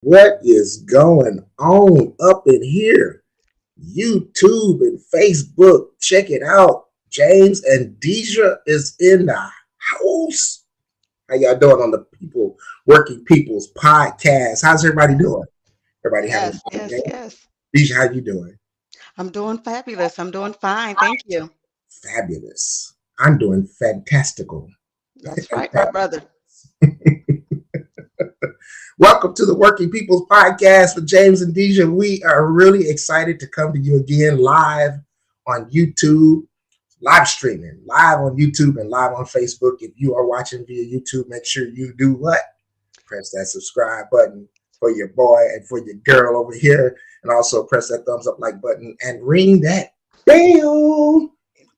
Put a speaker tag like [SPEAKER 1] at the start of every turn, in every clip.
[SPEAKER 1] What is going on up in here? YouTube and Facebook. Check it out. James and Deidre is in the house. How y'all doing on the Working People's podcast? How's everybody doing? Everybody having
[SPEAKER 2] Yes,
[SPEAKER 1] a good
[SPEAKER 2] yes,
[SPEAKER 1] day?
[SPEAKER 2] yes.
[SPEAKER 1] Deidre, how you doing?
[SPEAKER 2] I'm doing fabulous. I'm doing fine. Thank you.
[SPEAKER 1] Fabulous. I'm doing fantastical.
[SPEAKER 2] That's right, my brother.
[SPEAKER 1] Welcome to the Working People's Podcast with James and Deja. We are really excited to come to you again live on YouTube, live streaming, live on YouTube and live on Facebook. If you are watching via YouTube, make sure you do what? Press that subscribe button for your boy and for your girl over here. And also press that thumbs up like button and ring that bell.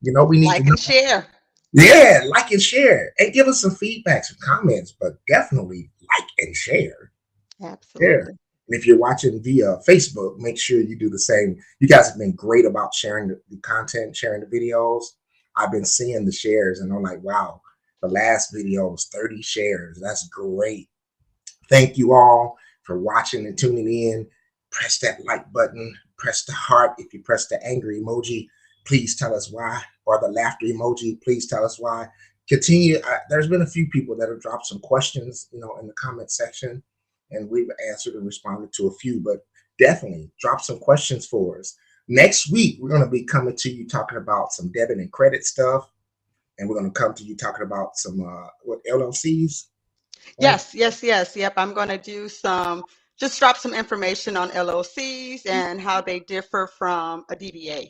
[SPEAKER 1] We need to
[SPEAKER 2] Like
[SPEAKER 1] know.
[SPEAKER 2] and share.
[SPEAKER 1] Yeah, like and share. And give us some feedback, some comments, but definitely like and share. Yeah.
[SPEAKER 2] Absolutely.
[SPEAKER 1] And if you're watching via Facebook, make sure you do the same. You guys have been great about sharing the content, sharing the videos. I've been seeing the shares and I'm like, wow, the last video was 30 shares. That's great. Thank you all for watching and tuning in. Press that like button, press the heart. If you press the angry emoji, please tell us why, or the laughter emoji, please tell us why. Continue. There's been a few people that have dropped some questions, in the comment section, and we've answered and responded to a few, but definitely drop some questions for us. Next week, we're going to be coming to you talking about some debit and credit stuff, and we're going to come to you talking about some what LLCs, right?
[SPEAKER 2] Yes, yes, yes. Yep. I'm going to just drop some information on LOCs and how they differ from a DBA.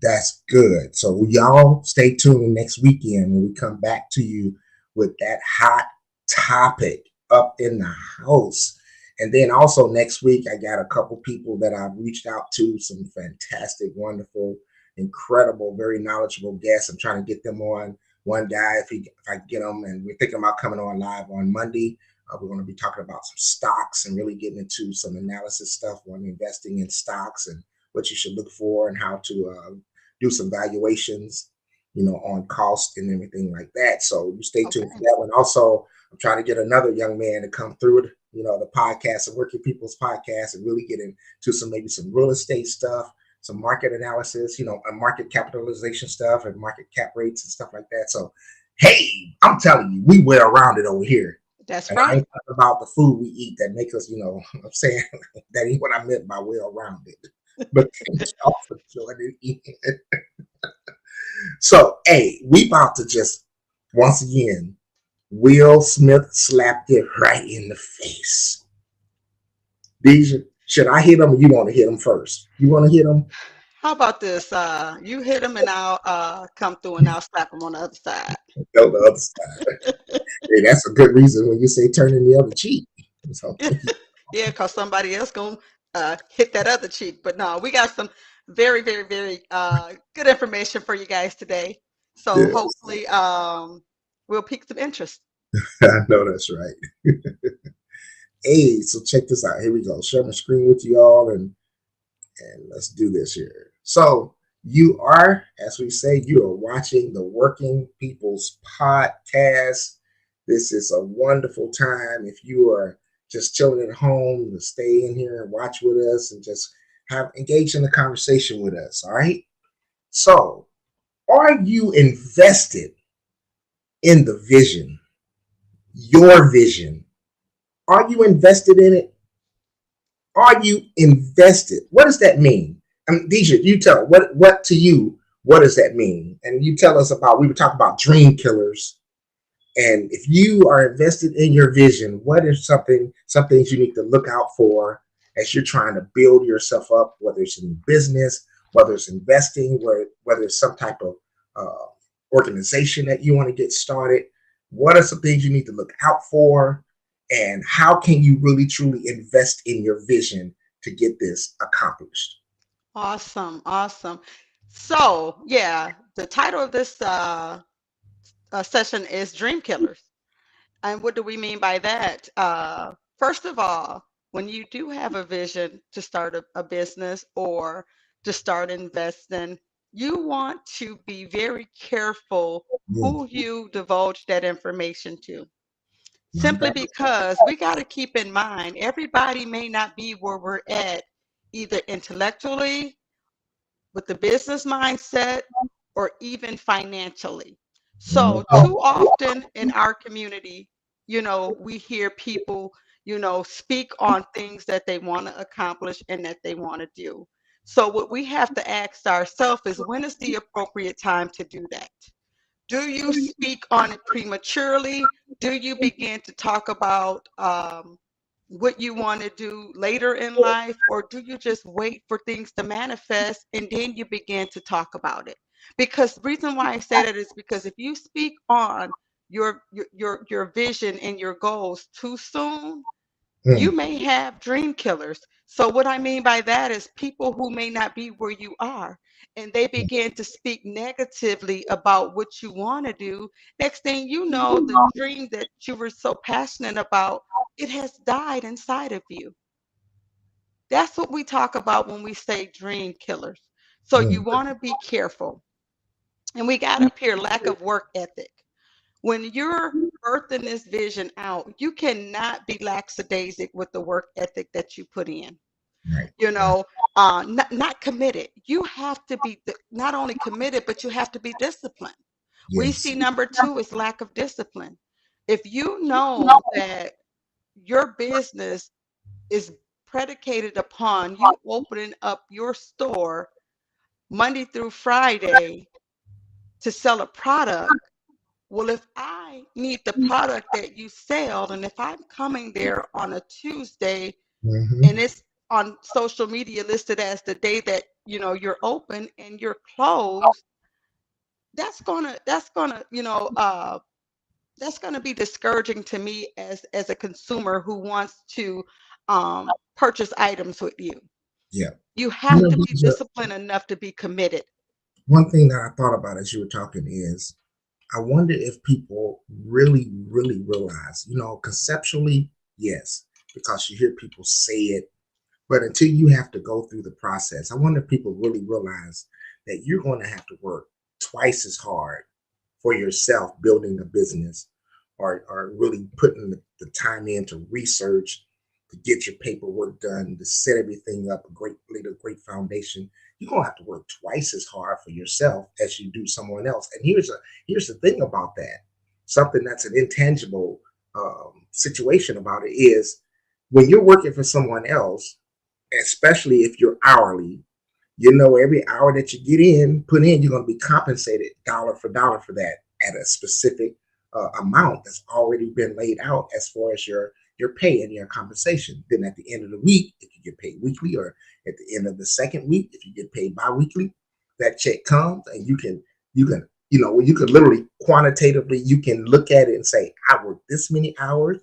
[SPEAKER 1] That's good. So y'all stay tuned next weekend when we come back to you with that hot topic up in the house. And then also next week, I got a couple people that I've reached out to, some fantastic, wonderful, incredible, very knowledgeable guests. I'm trying to get them on. One guy, if I get them, and we're thinking about coming on live on Monday. We're going to be talking about some stocks and really getting into some analysis stuff on investing in stocks and what you should look for and how to do some valuations, on cost and everything like that. So you stay tuned for
[SPEAKER 2] Okay.
[SPEAKER 1] that one. Also, I'm trying to get another young man to come through it, the podcast and Working People's Podcast and really get into maybe some real estate stuff, some market analysis, and market capitalization stuff and market cap rates and stuff like that. So, hey, I'm telling you, we well rounded over here.
[SPEAKER 2] That's
[SPEAKER 1] And I
[SPEAKER 2] right.
[SPEAKER 1] ain't talking about the food we eat that make us, I'm saying that ain't what I meant by well rounded. But thank y'all for joining in. So, hey, we about to just once again, Will Smith slapped it right in the face. Deja, should I hit him or you want to hit him first? You want to hit him?
[SPEAKER 2] How about this? You hit them and I'll come through and I'll slap them on the other side.
[SPEAKER 1] No, the other side. Hey, that's a good reason when you say turning the other cheek. So,
[SPEAKER 2] Yeah, because somebody else gonna hit that other cheek. But no, we got some very, very, very good information for you guys today. So
[SPEAKER 1] yes,
[SPEAKER 2] hopefully, we'll pique some interest.
[SPEAKER 1] I know that's right. Hey, so check this out. Here we go. Share my screen with you all and let's do this here. So you are, as we say, you are watching the Working People's Podcast. This is a wonderful time. If you are just chilling at home, to stay in here and watch with us and just have engage in the conversation with us. All right. So, are you invested in the vision, your vision? Are you invested in it? Are you invested? What does that mean? I mean, Deja, you tell what to you. What does that mean? And you tell us about. We were talking about dream killers, and if you are invested in your vision, what is some things you need to look out for as you're trying to build yourself up, whether it's in business, whether it's investing, whether it's some type of uh, organization that you want to get started. What are some things you need to look out for? And how can you really truly invest in your vision to get this accomplished?
[SPEAKER 2] Awesome, awesome. So yeah, the title of this session is Dream Killers. And what do we mean by that? First of all, when you do have a vision to start a business or to start investing, you want to be very careful
[SPEAKER 1] Mm,
[SPEAKER 2] who you divulge that information to. simply because we got to keep in mind everybody may not be where we're at, either intellectually, with the business mindset, or even financially. So,
[SPEAKER 1] Mhm.
[SPEAKER 2] too often in our community, we hear people, speak on things that they want to accomplish and that they want to do. So, what we have to ask ourselves is, when is the appropriate time to do that? Do you speak on it prematurely? Do you begin to talk about what you want to do later in life? Or do you just wait for things to manifest and then you begin to talk about it? Because the reason why I say that is because if you speak on your vision and your goals too soon, you
[SPEAKER 1] Mm.
[SPEAKER 2] may have dream killers. So, what I mean by that is people who may not be where you are and they begin to speak negatively about what you want to do. Next thing you know, the dream that you were so passionate about, it has died inside of you. That's what we talk about when we say dream killers. So, you
[SPEAKER 1] Mm.
[SPEAKER 2] want to be careful. And we got up here lack of work ethic. When you're birthing this vision out, you cannot be lackadaisic with the work ethic that you put in.
[SPEAKER 1] Right.
[SPEAKER 2] You
[SPEAKER 1] Right.
[SPEAKER 2] know, not committed. You have to be not only committed, but you have to be disciplined. We
[SPEAKER 1] Yes.
[SPEAKER 2] see number two is lack of discipline. If you know that your business is predicated upon you opening up your store Monday through Friday to sell a product, well, if I need the product that you sell, and if I'm coming there on a Tuesday and
[SPEAKER 1] Hmm.
[SPEAKER 2] it's on social media listed as the day that you're open and you're closed, that's gonna be discouraging to me as a consumer who wants to purchase items with you.
[SPEAKER 1] Yeah.
[SPEAKER 2] You
[SPEAKER 1] You
[SPEAKER 2] have
[SPEAKER 1] know,
[SPEAKER 2] to be
[SPEAKER 1] these are
[SPEAKER 2] disciplined enough to be committed.
[SPEAKER 1] one thing that I thought about as you were talking is I wonder if people really, really realize, conceptually, yes, because you hear people say it, but until you have to go through the process, I wonder if people really realize that you're going to have to work twice as hard for yourself building a business or really putting the time in to research, to get your paperwork done, to set everything up, lay a great foundation. You're gonna have to work twice as hard for yourself as you do someone else. And here's the thing about that. Something that's an intangible situation about it is when you're working for someone else, especially if you're hourly, every hour that you put in, you're going to be compensated dollar for that at a specific amount that's already been laid out as far as your pay and your compensation. Then at the end of the week, if you get paid weekly, or at the end of the second week, if you get paid biweekly, that check comes and you can literally quantitatively you can look at it and say, I worked this many hours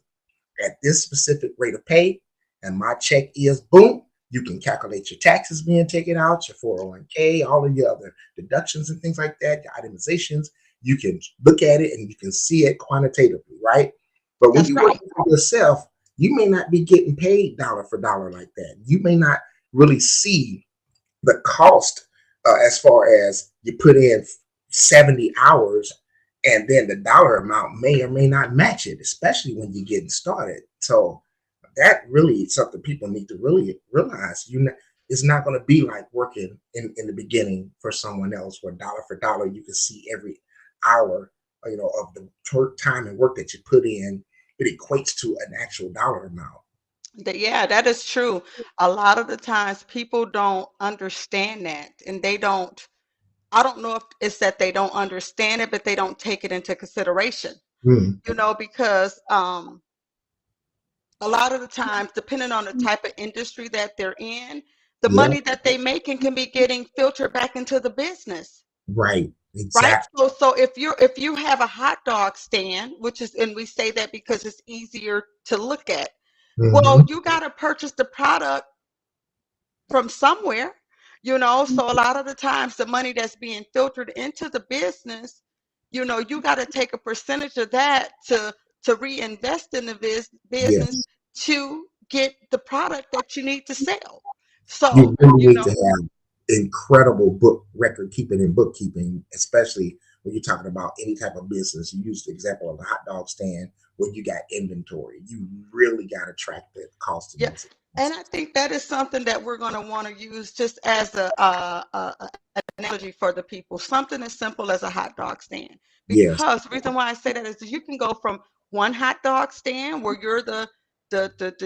[SPEAKER 1] at this specific rate of pay, and my check is boom. You can calculate your taxes being taken out, your 401k, all of your other deductions and things like that, your itemizations. You can look at it and you can see it quantitatively, right? But when
[SPEAKER 2] That's
[SPEAKER 1] you work
[SPEAKER 2] right.
[SPEAKER 1] for yourself, you may not be getting paid dollar for dollar like that. You may not really see the cost as far as you put in 70 hours and then the dollar amount may or may not match it, especially when you're getting started. So that really is something people need to really realize. It's not going to be like working in the beginning for someone else where dollar for dollar you can see every hour of the time and work that you put in. It equates to an actual dollar amount.
[SPEAKER 2] Yeah, that is true. A lot of the times people don't understand that, and they don't. I don't know if it's that they don't understand it, but they don't take it into consideration.
[SPEAKER 1] Mm,
[SPEAKER 2] Because a lot of the times, depending on the type of industry that they're in, the
[SPEAKER 1] yeah,
[SPEAKER 2] money that they making can be getting filtered back into the business,
[SPEAKER 1] right,
[SPEAKER 2] right?
[SPEAKER 1] exactly.
[SPEAKER 2] So if you have a hot dog stand, which is, and we say that because it's easier to look at, well,
[SPEAKER 1] Hmm.
[SPEAKER 2] you got to purchase the product from somewhere, so a lot of the times the money that's being filtered into the business, you got to take a percentage of that to reinvest in the business
[SPEAKER 1] Yes.
[SPEAKER 2] to get the product that you need to sell. So,
[SPEAKER 1] You really need to have incredible book record keeping and bookkeeping, especially when you're talking about any type of business. You use the example of a hot dog stand when you got inventory. You really got to track the cost in
[SPEAKER 2] Yeah,
[SPEAKER 1] those
[SPEAKER 2] and I
[SPEAKER 1] expenses.
[SPEAKER 2] think that is something that we're going to want to use just as an analogy for the people. Something as simple as a hot dog stand.
[SPEAKER 1] Yes.
[SPEAKER 2] Because the reason why I say that is you can go from one hot dog stand where you're the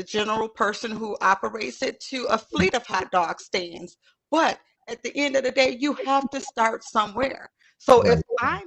[SPEAKER 2] general person who operates it to a fleet of hot dog stands. But at the end of the day, you have to start somewhere. So if
[SPEAKER 1] Right.
[SPEAKER 2] I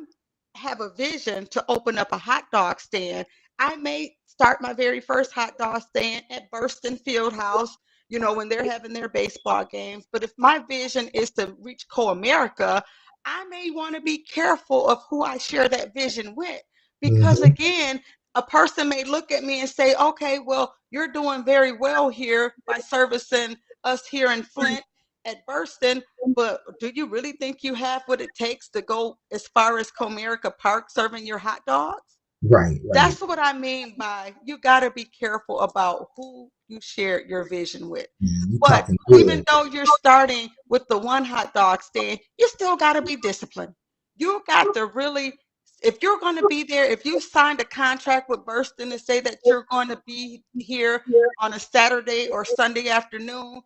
[SPEAKER 2] have a vision to open up a hot dog stand, I may start my very first hot dog stand at Burston Fieldhouse, when they're having their baseball games. But if my vision is to reach Co-America, I may want to be careful of who I share that vision with. Because
[SPEAKER 1] Hmm.
[SPEAKER 2] again, a person may look at me and say, okay, well, you're doing very well here by servicing us here in Flint at Burston, but do you really think you have what it takes to go as far as Comerica Park serving your hot dogs?
[SPEAKER 1] Right. Right.
[SPEAKER 2] That's what I mean by you got to be careful about who you share your vision with.
[SPEAKER 1] You
[SPEAKER 2] But
[SPEAKER 1] talking
[SPEAKER 2] even
[SPEAKER 1] good.
[SPEAKER 2] though you're starting with the one hot dog stand, you still got to be disciplined. You got to really, if you're going to be there, if you signed a contract with Burston to say that you're going to be here on a Saturday or Sunday afternoon,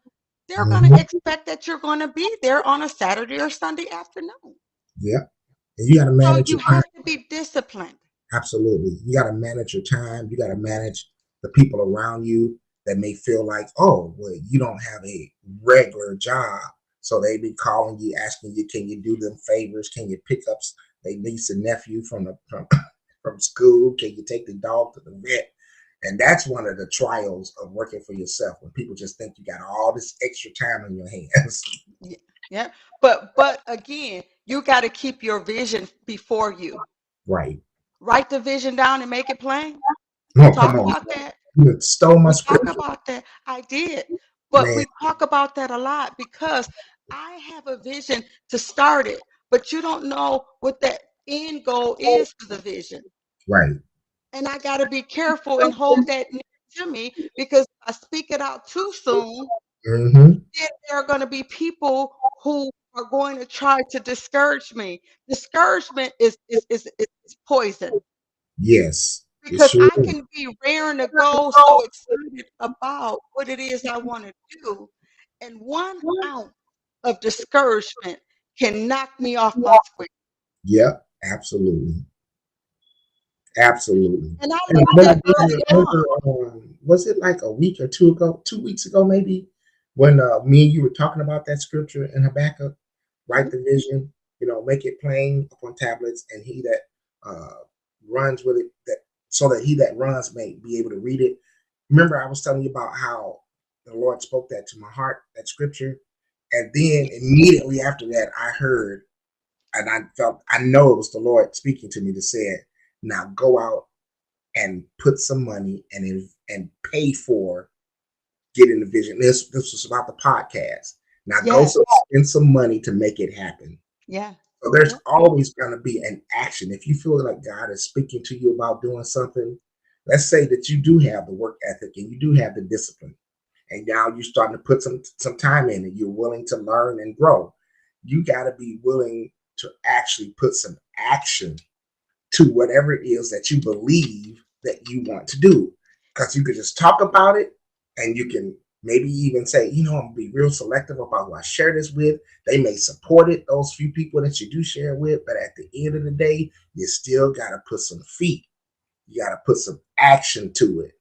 [SPEAKER 2] they're going to
[SPEAKER 1] Hmm.
[SPEAKER 2] expect that you're going to be there on a Saturday or Sunday afternoon.
[SPEAKER 1] Yeah. And you got to
[SPEAKER 2] So
[SPEAKER 1] manage
[SPEAKER 2] you
[SPEAKER 1] your time.
[SPEAKER 2] have to be disciplined.
[SPEAKER 1] Absolutely. You got to manage your time. You got to manage the people around you that may feel like, oh, well, you don't have a regular job. So they be calling you, asking you, can you do them favors? Can you pick up their niece and nephew from school? Can you take the dog to the vet? And that's one of the trials of working for yourself when people just think you got all this extra time on your hands.
[SPEAKER 2] Yeah, yeah. But again, you got to keep your vision before you.
[SPEAKER 1] Right.
[SPEAKER 2] Write the vision down and make it plain. We
[SPEAKER 1] Oh, come
[SPEAKER 2] talk
[SPEAKER 1] on.
[SPEAKER 2] about that.
[SPEAKER 1] You stole my
[SPEAKER 2] We talk
[SPEAKER 1] scripture,
[SPEAKER 2] about that. I did. But
[SPEAKER 1] man.
[SPEAKER 2] we talk about that a lot because I have a vision to start it, but you don't know what that end goal is for the vision.
[SPEAKER 1] Right.
[SPEAKER 2] And I got to be careful and hold that near to me because if I speak it out too soon,
[SPEAKER 1] Hmm.
[SPEAKER 2] then there are going to be people who are going to try to discourage me. Discouragement is poison
[SPEAKER 1] Yes, it
[SPEAKER 2] because
[SPEAKER 1] sure
[SPEAKER 2] I
[SPEAKER 1] is.
[SPEAKER 2] can be raring to go, so excited about what it is I want to do, and 1 ounce of discouragement can knock me off my square.
[SPEAKER 1] Yep, absolutely, absolutely.
[SPEAKER 2] And I
[SPEAKER 1] And
[SPEAKER 2] learned
[SPEAKER 1] when I
[SPEAKER 2] that
[SPEAKER 1] did
[SPEAKER 2] early
[SPEAKER 1] it
[SPEAKER 2] on.
[SPEAKER 1] over, was it like a week or two ago, 2 weeks ago, maybe, when me and you were talking about that scripture in Habakkuk, write
[SPEAKER 2] Mhm.
[SPEAKER 1] the vision, make it plain upon tablets, and he that uh, runs with it, that so that he that runs may be able to read it. Remember, I was telling you about how the Lord spoke that to my heart, that scripture, and then immediately after that, I heard, and I know it was the Lord speaking to me to say, now go out and put some money and pay for getting the vision. This was about the podcast. Now go
[SPEAKER 2] Yes,
[SPEAKER 1] spend some money to make it happen.
[SPEAKER 2] yeah,
[SPEAKER 1] So there's
[SPEAKER 2] yeah,
[SPEAKER 1] always going to be an action. If you feel like God is speaking to you about doing something, let's say that you do have the work ethic and you do have the discipline, and now you're starting to put some time in, and you're willing to learn and grow. You got to be willing to actually put some action to whatever it is that you believe that you want to do. Because you could just talk about it, and you can maybe even say, I'm gonna be real selective about who I share this with. They may support it, those few people that you do share with, but at the end of the day, you still gotta put some feet. You gotta put some action to it.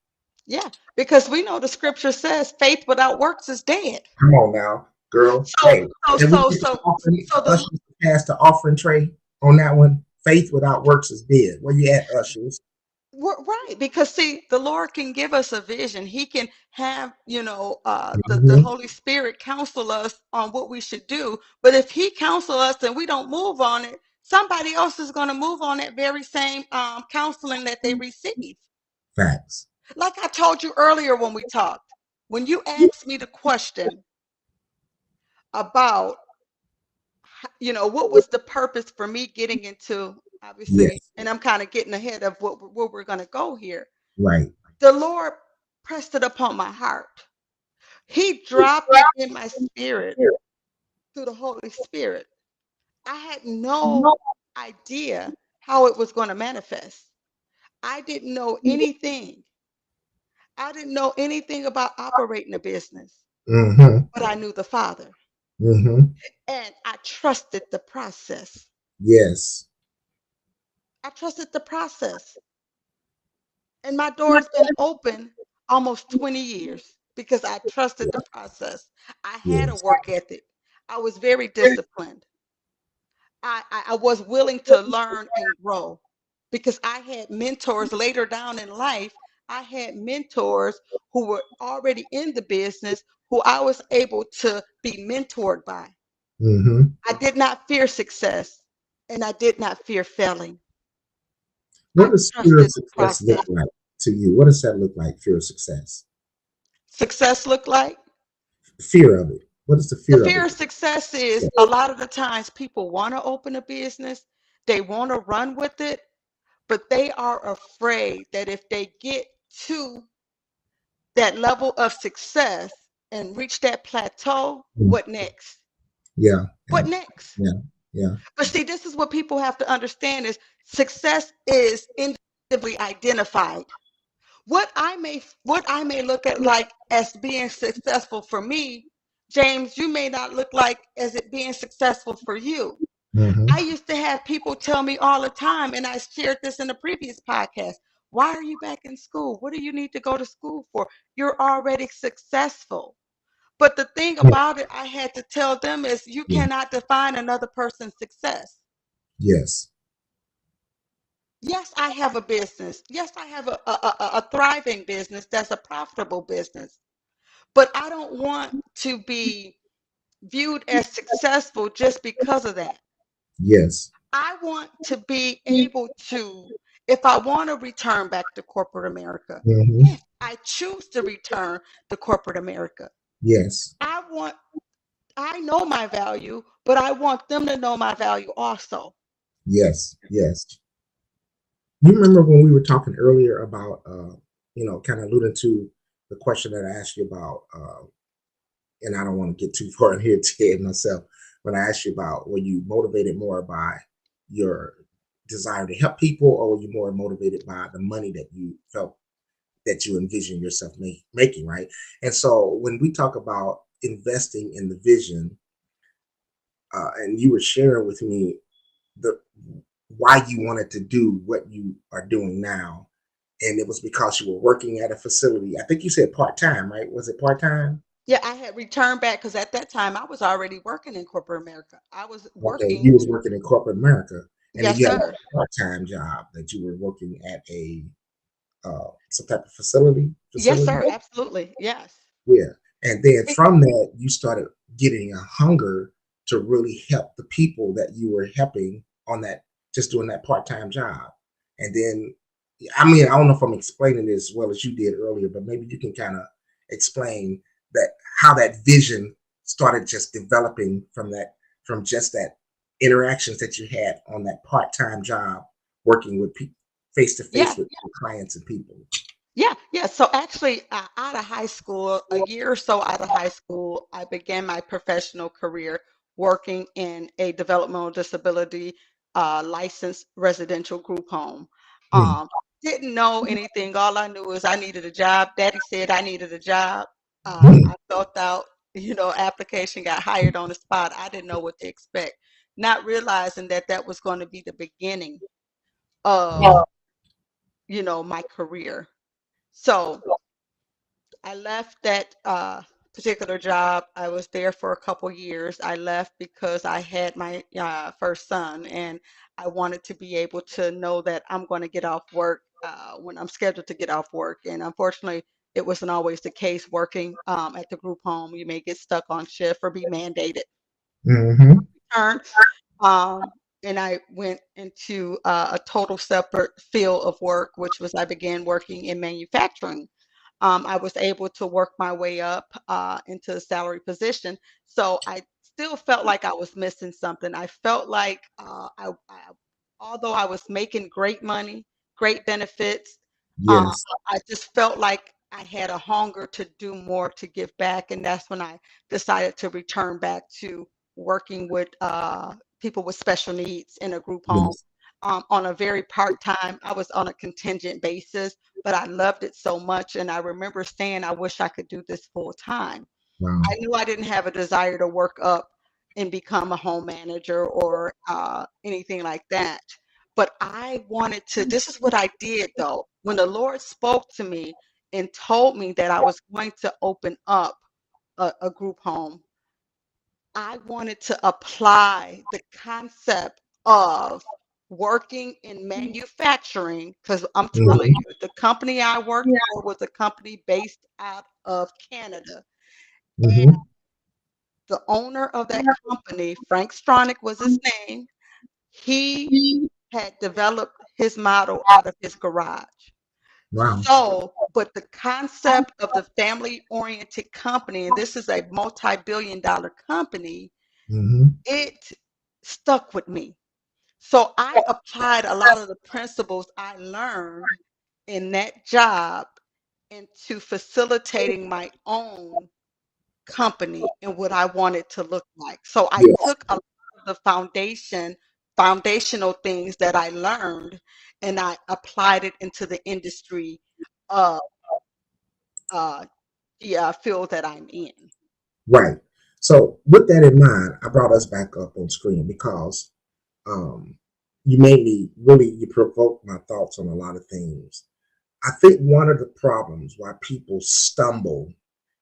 [SPEAKER 2] yeah. Because we know the scripture says faith without works is dead.
[SPEAKER 1] Come on now, girl.
[SPEAKER 2] So,
[SPEAKER 1] Hey,
[SPEAKER 2] so,
[SPEAKER 1] can we
[SPEAKER 2] so,
[SPEAKER 1] get the
[SPEAKER 2] so,
[SPEAKER 1] offering,
[SPEAKER 2] so the
[SPEAKER 1] ushers to pass the offering tray on that one? Faith without works is dead. Where you at, ushers?
[SPEAKER 2] Right, because see, the Lord can give us a vision. He can have, the
[SPEAKER 1] Mhm.
[SPEAKER 2] Holy Spirit counsel us on what we should do. But if He counsel us and we don't move on it, somebody else is going to move on that very same counseling that they received.
[SPEAKER 1] Facts.
[SPEAKER 2] Like I told you earlier when we talked, when you asked me the question about, what was the purpose for me getting into, obviously,
[SPEAKER 1] Yes.
[SPEAKER 2] and I'm kind of getting ahead of where we're going to go here.
[SPEAKER 1] Right.
[SPEAKER 2] The Lord pressed it upon my heart. He dropped it in my spirit through the Holy Spirit. I had no idea how it was going to manifest. I didn't know anything. I didn't know anything about operating a business,
[SPEAKER 1] Mm-hmm.
[SPEAKER 2] but I knew the Father
[SPEAKER 1] Mm-hmm.
[SPEAKER 2] and I trusted the process.
[SPEAKER 1] Yes.
[SPEAKER 2] I trusted the process. And my door's been open almost 20 years because I trusted the process. I had a
[SPEAKER 1] Yes.
[SPEAKER 2] work ethic. I was very disciplined. I was willing to learn and grow because I had mentors later down in life. I had mentors who were already in the business who I was able to be mentored by.
[SPEAKER 1] Mm-hmm.
[SPEAKER 2] I did not fear success and I did not fear failing.
[SPEAKER 1] What
[SPEAKER 2] I
[SPEAKER 1] does fear of
[SPEAKER 2] trusted the
[SPEAKER 1] success look
[SPEAKER 2] process.
[SPEAKER 1] like to you? What does that look like? Fear of success.
[SPEAKER 2] Success looked like
[SPEAKER 1] Fear of it. What is the
[SPEAKER 2] the
[SPEAKER 1] fear of
[SPEAKER 2] fear
[SPEAKER 1] it?
[SPEAKER 2] of success
[SPEAKER 1] Yeah.
[SPEAKER 2] is a lot of the times people want to open a business, they want to run with it, but they are afraid that if they get to that level of success and reach that plateau,
[SPEAKER 1] Mm.
[SPEAKER 2] what next?
[SPEAKER 1] Yeah.
[SPEAKER 2] What
[SPEAKER 1] Yeah.
[SPEAKER 2] next?
[SPEAKER 1] Yeah. Yeah.
[SPEAKER 2] But see, this is what people have to understand is success is individually identified. What I may look at like as being successful for me, James, you may not look like as it being successful for you. I
[SPEAKER 1] Mm-hmm.
[SPEAKER 2] used to have people tell me all the time, and I shared this in a previous podcast. Why are you back in school? What do you need to go to school for? You're already successful. But the thing about it, I had to tell them is you
[SPEAKER 1] Yeah.
[SPEAKER 2] cannot define another person's success.
[SPEAKER 1] Yes.
[SPEAKER 2] Yes, I have a business. Yes, I have a thriving business that's a profitable business. But I don't want to be viewed as successful just because of that.
[SPEAKER 1] Yes.
[SPEAKER 2] I want to be able to, if I want to return back to corporate America,
[SPEAKER 1] Mm-hmm.
[SPEAKER 2] if I choose to return to corporate America,
[SPEAKER 1] Yes.
[SPEAKER 2] I want, I know my value, but I want them to know my value also.
[SPEAKER 1] Yes. Yes. You remember when we were talking earlier about, kind of alluding to the question that I asked you about, and I don't want to get too far in here to myself. When I asked you about, were you motivated more by your desire to help people, or were you more motivated by the money that you felt that you envision yourself making, right? And so when we talk about investing in the vision, and you were sharing with me the why you wanted to do what you are doing now, and it was because you were working at a facility. I think you said part time, right? Was it part time?
[SPEAKER 2] Yeah, I had returned back because at that time I was already working in corporate America. I was
[SPEAKER 1] Okay,
[SPEAKER 2] working,
[SPEAKER 1] you was working in corporate America, and then
[SPEAKER 2] yes,
[SPEAKER 1] you had
[SPEAKER 2] sir.
[SPEAKER 1] a part time job that you were working at a some type of facility.
[SPEAKER 2] Yes,
[SPEAKER 1] Facility.
[SPEAKER 2] sir. Absolutely. Yes.
[SPEAKER 1] Yeah. And then
[SPEAKER 2] Be-
[SPEAKER 1] from that, you started getting a hunger to really help the people that you were helping on that, just doing that part time job. And then, I mean, I don't know if I'm explaining this as well as you did earlier, but maybe you can kind of explain that how that vision started just developing from that, from just that interactions that you had on that part time job, working with people face to face
[SPEAKER 2] Yeah.
[SPEAKER 1] with clients and people.
[SPEAKER 2] Yeah, yeah. So actually, out of high school, a year or so out of high school, I began my professional career working in a developmental disability licensed residential group home.
[SPEAKER 1] Hmm.
[SPEAKER 2] Um, didn't know anything. All I knew is I needed a job. Daddy said I needed a job.
[SPEAKER 1] Hmm.
[SPEAKER 2] I filled out, application, got hired on the spot. I didn't know what to expect, not realizing that that was going to be the beginning of, my career. So I left that particular job. I was there for a couple years. I left because I had my first son, and I wanted to be able to know that I'm going to get off work when I'm scheduled to get off work. And unfortunately, it wasn't always the case working at the group home. You may get stuck on shift or be mandated.
[SPEAKER 1] Hmm.
[SPEAKER 2] Turn, and I went into a total separate field of work, which was I began working in manufacturing. I was able to work my way up into a salary position. So I still felt like I was missing something. I felt like although I was making great money, great benefits, uh,
[SPEAKER 1] Yes.
[SPEAKER 2] I just felt like I had a hunger to do more to give back. And that's when I decided to return back to working with people with special needs in a group home.
[SPEAKER 1] Yes.
[SPEAKER 2] on a very part-time. I was on a contingent basis, but I loved it so much. And I remember saying, I wish I could do this full time.
[SPEAKER 1] Wow.
[SPEAKER 2] I knew I didn't have a desire to work up and become a home manager or anything like that. But I wanted to, this is what I did though. When the Lord spoke to me and told me that I was going to open up a group home, I wanted to apply the concept of working in manufacturing because I'm telling
[SPEAKER 1] Hmm.
[SPEAKER 2] you, the company I worked for was a company based out of Canada. And
[SPEAKER 1] Hmm.
[SPEAKER 2] the owner of that company, Frank Stronach was his name, he had developed his model out of his garage.
[SPEAKER 1] Wow.
[SPEAKER 2] So, but the concept of the family-oriented company, and this is a multi-billion dollar company,
[SPEAKER 1] Hmm.
[SPEAKER 2] it stuck with me. So I applied a lot of the principles I learned in that job into facilitating my own company and what I wanted to look like. So I
[SPEAKER 1] Yes.
[SPEAKER 2] took a lot of the foundational things that I learned and I applied it into the industry of uh, the field that I'm in.
[SPEAKER 1] Right. So with that in mind, I brought us back up on screen because um, you made me really, you provoked my thoughts on a lot of things. I think one of the problems why people stumble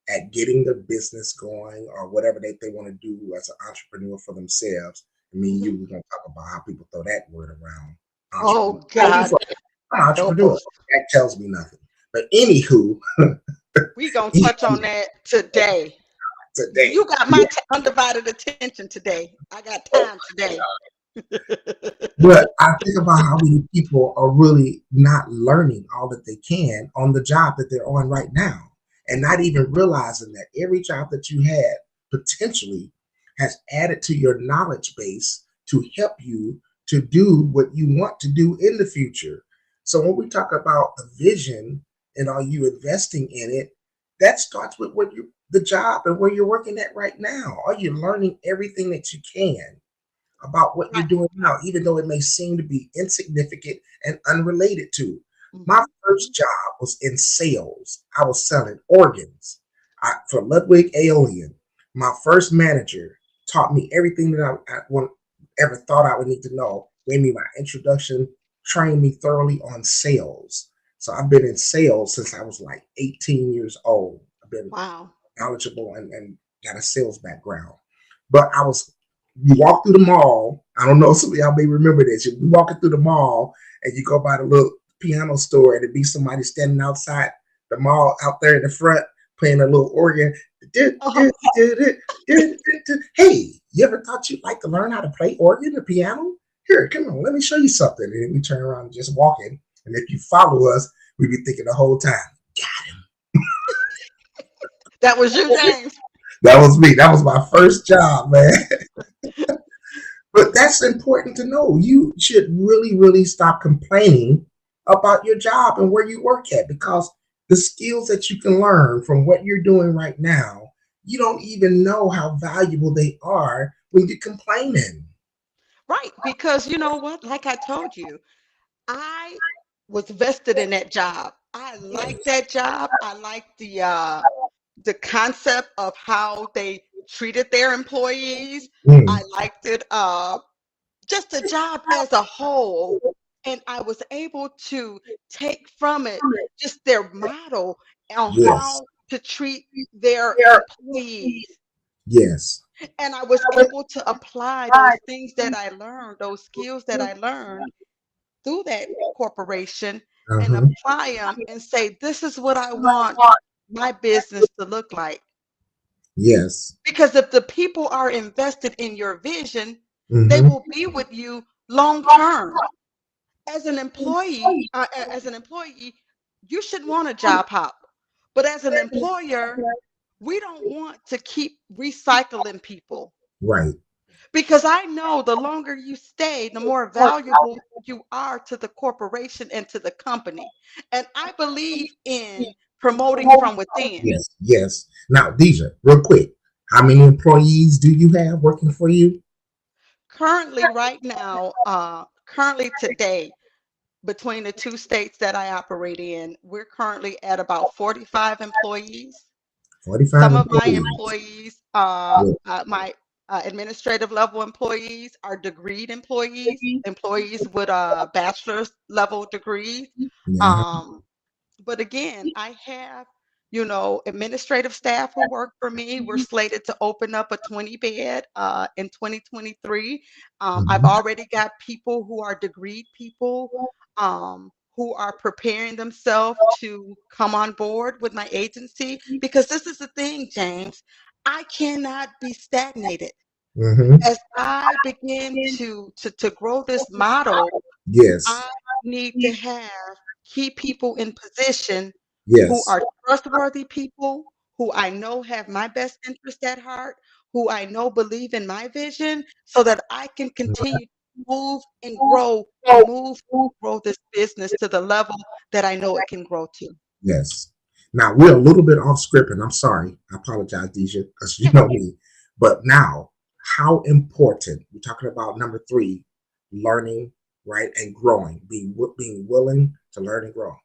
[SPEAKER 1] at getting their business going or whatever they want to do as an entrepreneur for themselves. I mean,
[SPEAKER 2] Mhm.
[SPEAKER 1] we're going to talk about how people throw that word around. Entrepreneur.
[SPEAKER 2] Oh
[SPEAKER 1] What are you
[SPEAKER 2] God,
[SPEAKER 1] for? I'm an
[SPEAKER 2] help
[SPEAKER 1] entrepreneur.
[SPEAKER 2] us.
[SPEAKER 1] That tells me nothing. But anywho,
[SPEAKER 2] We gonna touch on that today.
[SPEAKER 1] today,
[SPEAKER 2] You got my undivided attention today. I got time today.
[SPEAKER 1] but I think about how many people are really not learning all that they can on the job that they're on right now, and not even realizing that every job that you had potentially has added to your knowledge base to help you to do what you want to do in the future. So when we talk about the vision and are you investing in it, that starts with what you the job and where you're working at right now. Are you learning everything that you can about what you're
[SPEAKER 2] Right.
[SPEAKER 1] doing now, even though it may seem to be insignificant and unrelated to. My
[SPEAKER 2] Mhm.
[SPEAKER 1] first job was in sales. I was selling organs for Ludwig Aeolian. My first manager taught me everything that ever thought I would need to know, gave me my introduction, trained me thoroughly on sales. So I've been in sales since I was like 18 years old. I've been
[SPEAKER 2] Wow.
[SPEAKER 1] knowledgeable and got a sales background. But you walk through the mall. I don't know, some of y'all may remember this. You walking through the mall and you go by the little piano store and it be somebody standing outside the mall out there in the front playing a little organ.
[SPEAKER 2] Uh-huh.
[SPEAKER 1] Hey, you ever thought you'd like to learn how to play organ or piano? Here, come on, let me show you something. And then we turn around and just walking. And if you follow us, we be thinking the whole time,
[SPEAKER 2] That was you, James.
[SPEAKER 1] that was me. That was my first job, man. But that's important to know. You should really, really stop complaining about your job and where you work at because the skills that you can learn from what you're doing right now, you don't even know how valuable they are when you're complaining.
[SPEAKER 2] Right, because you know what? Like I told you, I was vested in that job. I liked that job. I liked the concept of how they treated their employees. I
[SPEAKER 1] Mm,
[SPEAKER 2] liked it just the job as a whole. And I was able to take from it just their model on
[SPEAKER 1] yes,
[SPEAKER 2] how to treat their employees.
[SPEAKER 1] yes,
[SPEAKER 2] And I was able to apply those things that I learned, those skills that I learned through that corporation and
[SPEAKER 1] uh-huh,
[SPEAKER 2] apply them and say, this is what I want my business to look like.
[SPEAKER 1] yes,
[SPEAKER 2] Because if the people are invested in your vision, they
[SPEAKER 1] mm-hmm,
[SPEAKER 2] will be with you long term. As an employee, you should want a job hop. But as an employer, we don't want to keep recycling people
[SPEAKER 1] right.
[SPEAKER 2] because I know the longer you stay, the more valuable you are to the corporation and to the company. And I believe in promoting from within.
[SPEAKER 1] Yes, yes. Now, Deja, real quick, how many employees do you have working for you?
[SPEAKER 2] Currently, right now, currently today, between the two states that I operate in, we're currently at about 45 employees.
[SPEAKER 1] 45
[SPEAKER 2] Some of my
[SPEAKER 1] employees.
[SPEAKER 2] employees,
[SPEAKER 1] Yeah.
[SPEAKER 2] my administrative level employees are degreed employees, employees with bachelor's level degrees.
[SPEAKER 1] Yeah.
[SPEAKER 2] Um, but again, I have, administrative staff who work for me. We're slated to open up a 20 bed in 2023. I've
[SPEAKER 1] Mhm.
[SPEAKER 2] already got people who are degreed people who are preparing themselves to come on board with my agency because this is the thing, James. I cannot be stagnated.
[SPEAKER 1] Mhm.
[SPEAKER 2] As I begin to grow this model,
[SPEAKER 1] Yes.
[SPEAKER 2] I need to have key people in position who
[SPEAKER 1] Yes.
[SPEAKER 2] are trustworthy people, who I know have my best interest at heart, who I know believe in my vision, so that I can continue to move and grow and move and grow this business to the level that I know it can grow to.
[SPEAKER 1] Yes. Now we're a little bit off script, and I'm sorry. I apologize, Deja, because you
[SPEAKER 2] Yeah,
[SPEAKER 1] know me. But now, how important? We're talking about number three, learning, right, and growing. Being willing to learn and grow.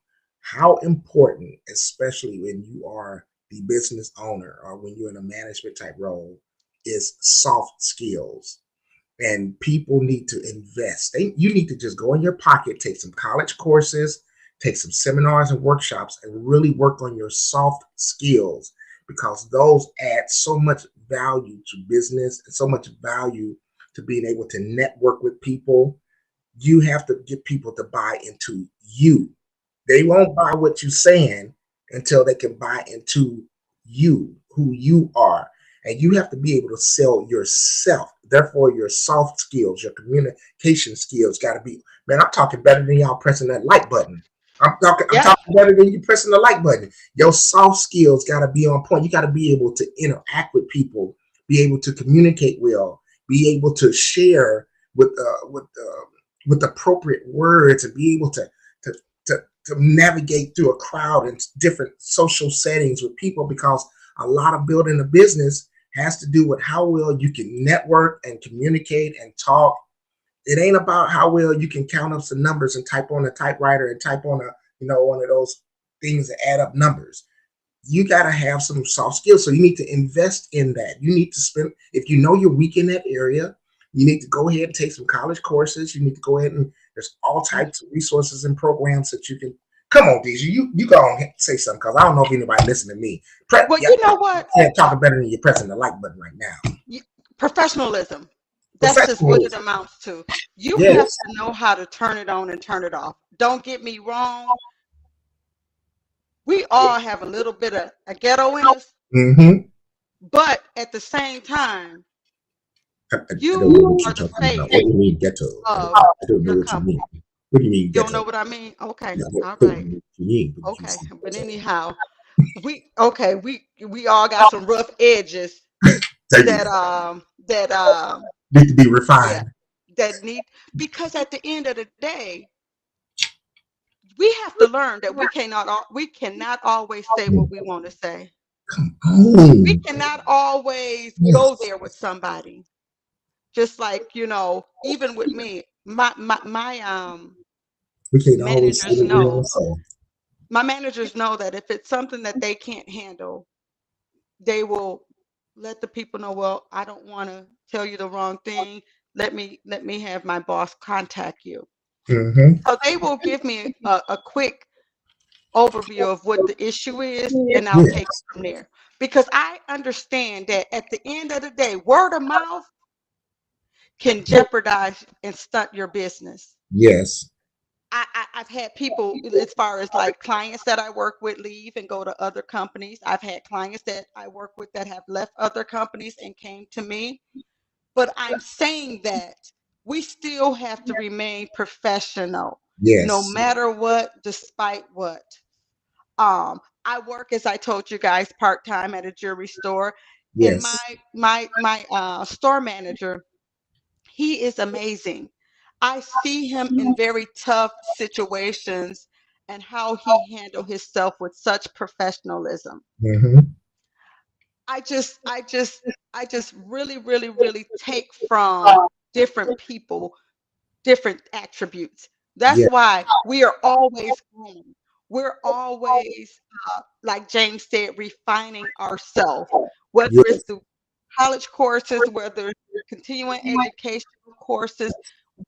[SPEAKER 1] How important, especially when you are the business owner or when you're in a management type role, is soft skills. And people need to invest. You need to just go in your pocket, take some college courses, take some seminars and workshops, and really work on your soft skills because those add so much value to business and so much value to being able to network with people. You have to get people to buy into you. They won't buy what you're saying until they can buy into you, who you are. And you have to be able to sell yourself. Therefore, your soft skills, your communication skills got to be, man, I'm talking better than y'all pressing that like button. I'm
[SPEAKER 2] yeah,
[SPEAKER 1] talking better than you pressing the like button. Your soft skills got to be on point. You got to be able to interact with people, be able to communicate well, be able to share with appropriate words, and be able to to to navigate through a crowd and different social settings with people because a lot of building a business has to do with how well you can network and communicate and talk. It ain't about how well you can count up some numbers and type on a typewriter and type on a one of those things that add up numbers. You got to have some soft skills. So you need to invest in that. You need to spend, if you know you're weak in that area, you need to go ahead and take some college courses. You need to go ahead and there's all types of resources and programs that you can. Come on, DJ, you go on and say something because I don't know if anybody listen to me.
[SPEAKER 2] well,
[SPEAKER 1] Yeah,
[SPEAKER 2] you know what?
[SPEAKER 1] can't talk better than you're pressing the like button right now.
[SPEAKER 2] Y- Professionalism. That's just what it
[SPEAKER 1] Professionalism.
[SPEAKER 2] amounts to. You have
[SPEAKER 1] Yes.
[SPEAKER 2] to know how to turn it on and turn it off. Don't get me wrong. We all have a little bit of a ghetto in us,
[SPEAKER 1] Mm-hmm.
[SPEAKER 2] but at the same time,
[SPEAKER 1] I don't know
[SPEAKER 2] you
[SPEAKER 1] what
[SPEAKER 2] are
[SPEAKER 1] you're
[SPEAKER 2] the
[SPEAKER 1] talking about.
[SPEAKER 2] face
[SPEAKER 1] What do you mean ghetto?
[SPEAKER 2] of
[SPEAKER 1] I don't know
[SPEAKER 2] your
[SPEAKER 1] what you mean.
[SPEAKER 2] company.
[SPEAKER 1] What do you mean
[SPEAKER 2] You don't
[SPEAKER 1] ghetto?
[SPEAKER 2] know what I mean? Okay,
[SPEAKER 1] I
[SPEAKER 2] all
[SPEAKER 1] don't
[SPEAKER 2] right,
[SPEAKER 1] know what you mean when you
[SPEAKER 2] okay.
[SPEAKER 1] say
[SPEAKER 2] But
[SPEAKER 1] ghetto.
[SPEAKER 2] anyhow, we all got some rough edges
[SPEAKER 1] There you
[SPEAKER 2] that
[SPEAKER 1] go.
[SPEAKER 2] that
[SPEAKER 1] Need to be
[SPEAKER 2] yeah,
[SPEAKER 1] refined.
[SPEAKER 2] that need, because at the end of the day, we have to learn that we cannot always say what we want to say. We
[SPEAKER 1] Oh,
[SPEAKER 2] cannot always go
[SPEAKER 1] yes.
[SPEAKER 2] there with somebody. Just like, even with me, my
[SPEAKER 1] We can't always say
[SPEAKER 2] managers
[SPEAKER 1] what we want
[SPEAKER 2] know.
[SPEAKER 1] to say.
[SPEAKER 2] My managers know that if it's something that they can't handle, they will let the people know, well, I don't want to tell you the wrong thing. Let me have my boss contact you.
[SPEAKER 1] Mm-hmm.
[SPEAKER 2] So they will give me a quick overview of what the issue is, and I'll take
[SPEAKER 1] Yes.
[SPEAKER 2] it from there. Because I understand that at the end of the day, word of mouth can jeopardize and stunt your business.
[SPEAKER 1] Yes.
[SPEAKER 2] I've had people, as far as like clients that I work with, leave and go to other companies. I've had clients that I work with that have left other companies and came to me. But I'm saying that we still have to remain professional, no
[SPEAKER 1] Yes.
[SPEAKER 2] matter what, despite what. I work, as I told you guys, part time at a jewelry store, and my
[SPEAKER 1] Yes.
[SPEAKER 2] store manager, he is amazing. I see him in very tough situations and how he handled himself with such professionalism.
[SPEAKER 1] Mm-hmm.
[SPEAKER 2] I just, I just, I just really, really, really take from different people different attributes. That's
[SPEAKER 1] Yeah.
[SPEAKER 2] why we are always growing. We're always, like James said, refining ourselves, whether it's
[SPEAKER 1] Yes.
[SPEAKER 2] through college courses, whether it's through continuing educational courses.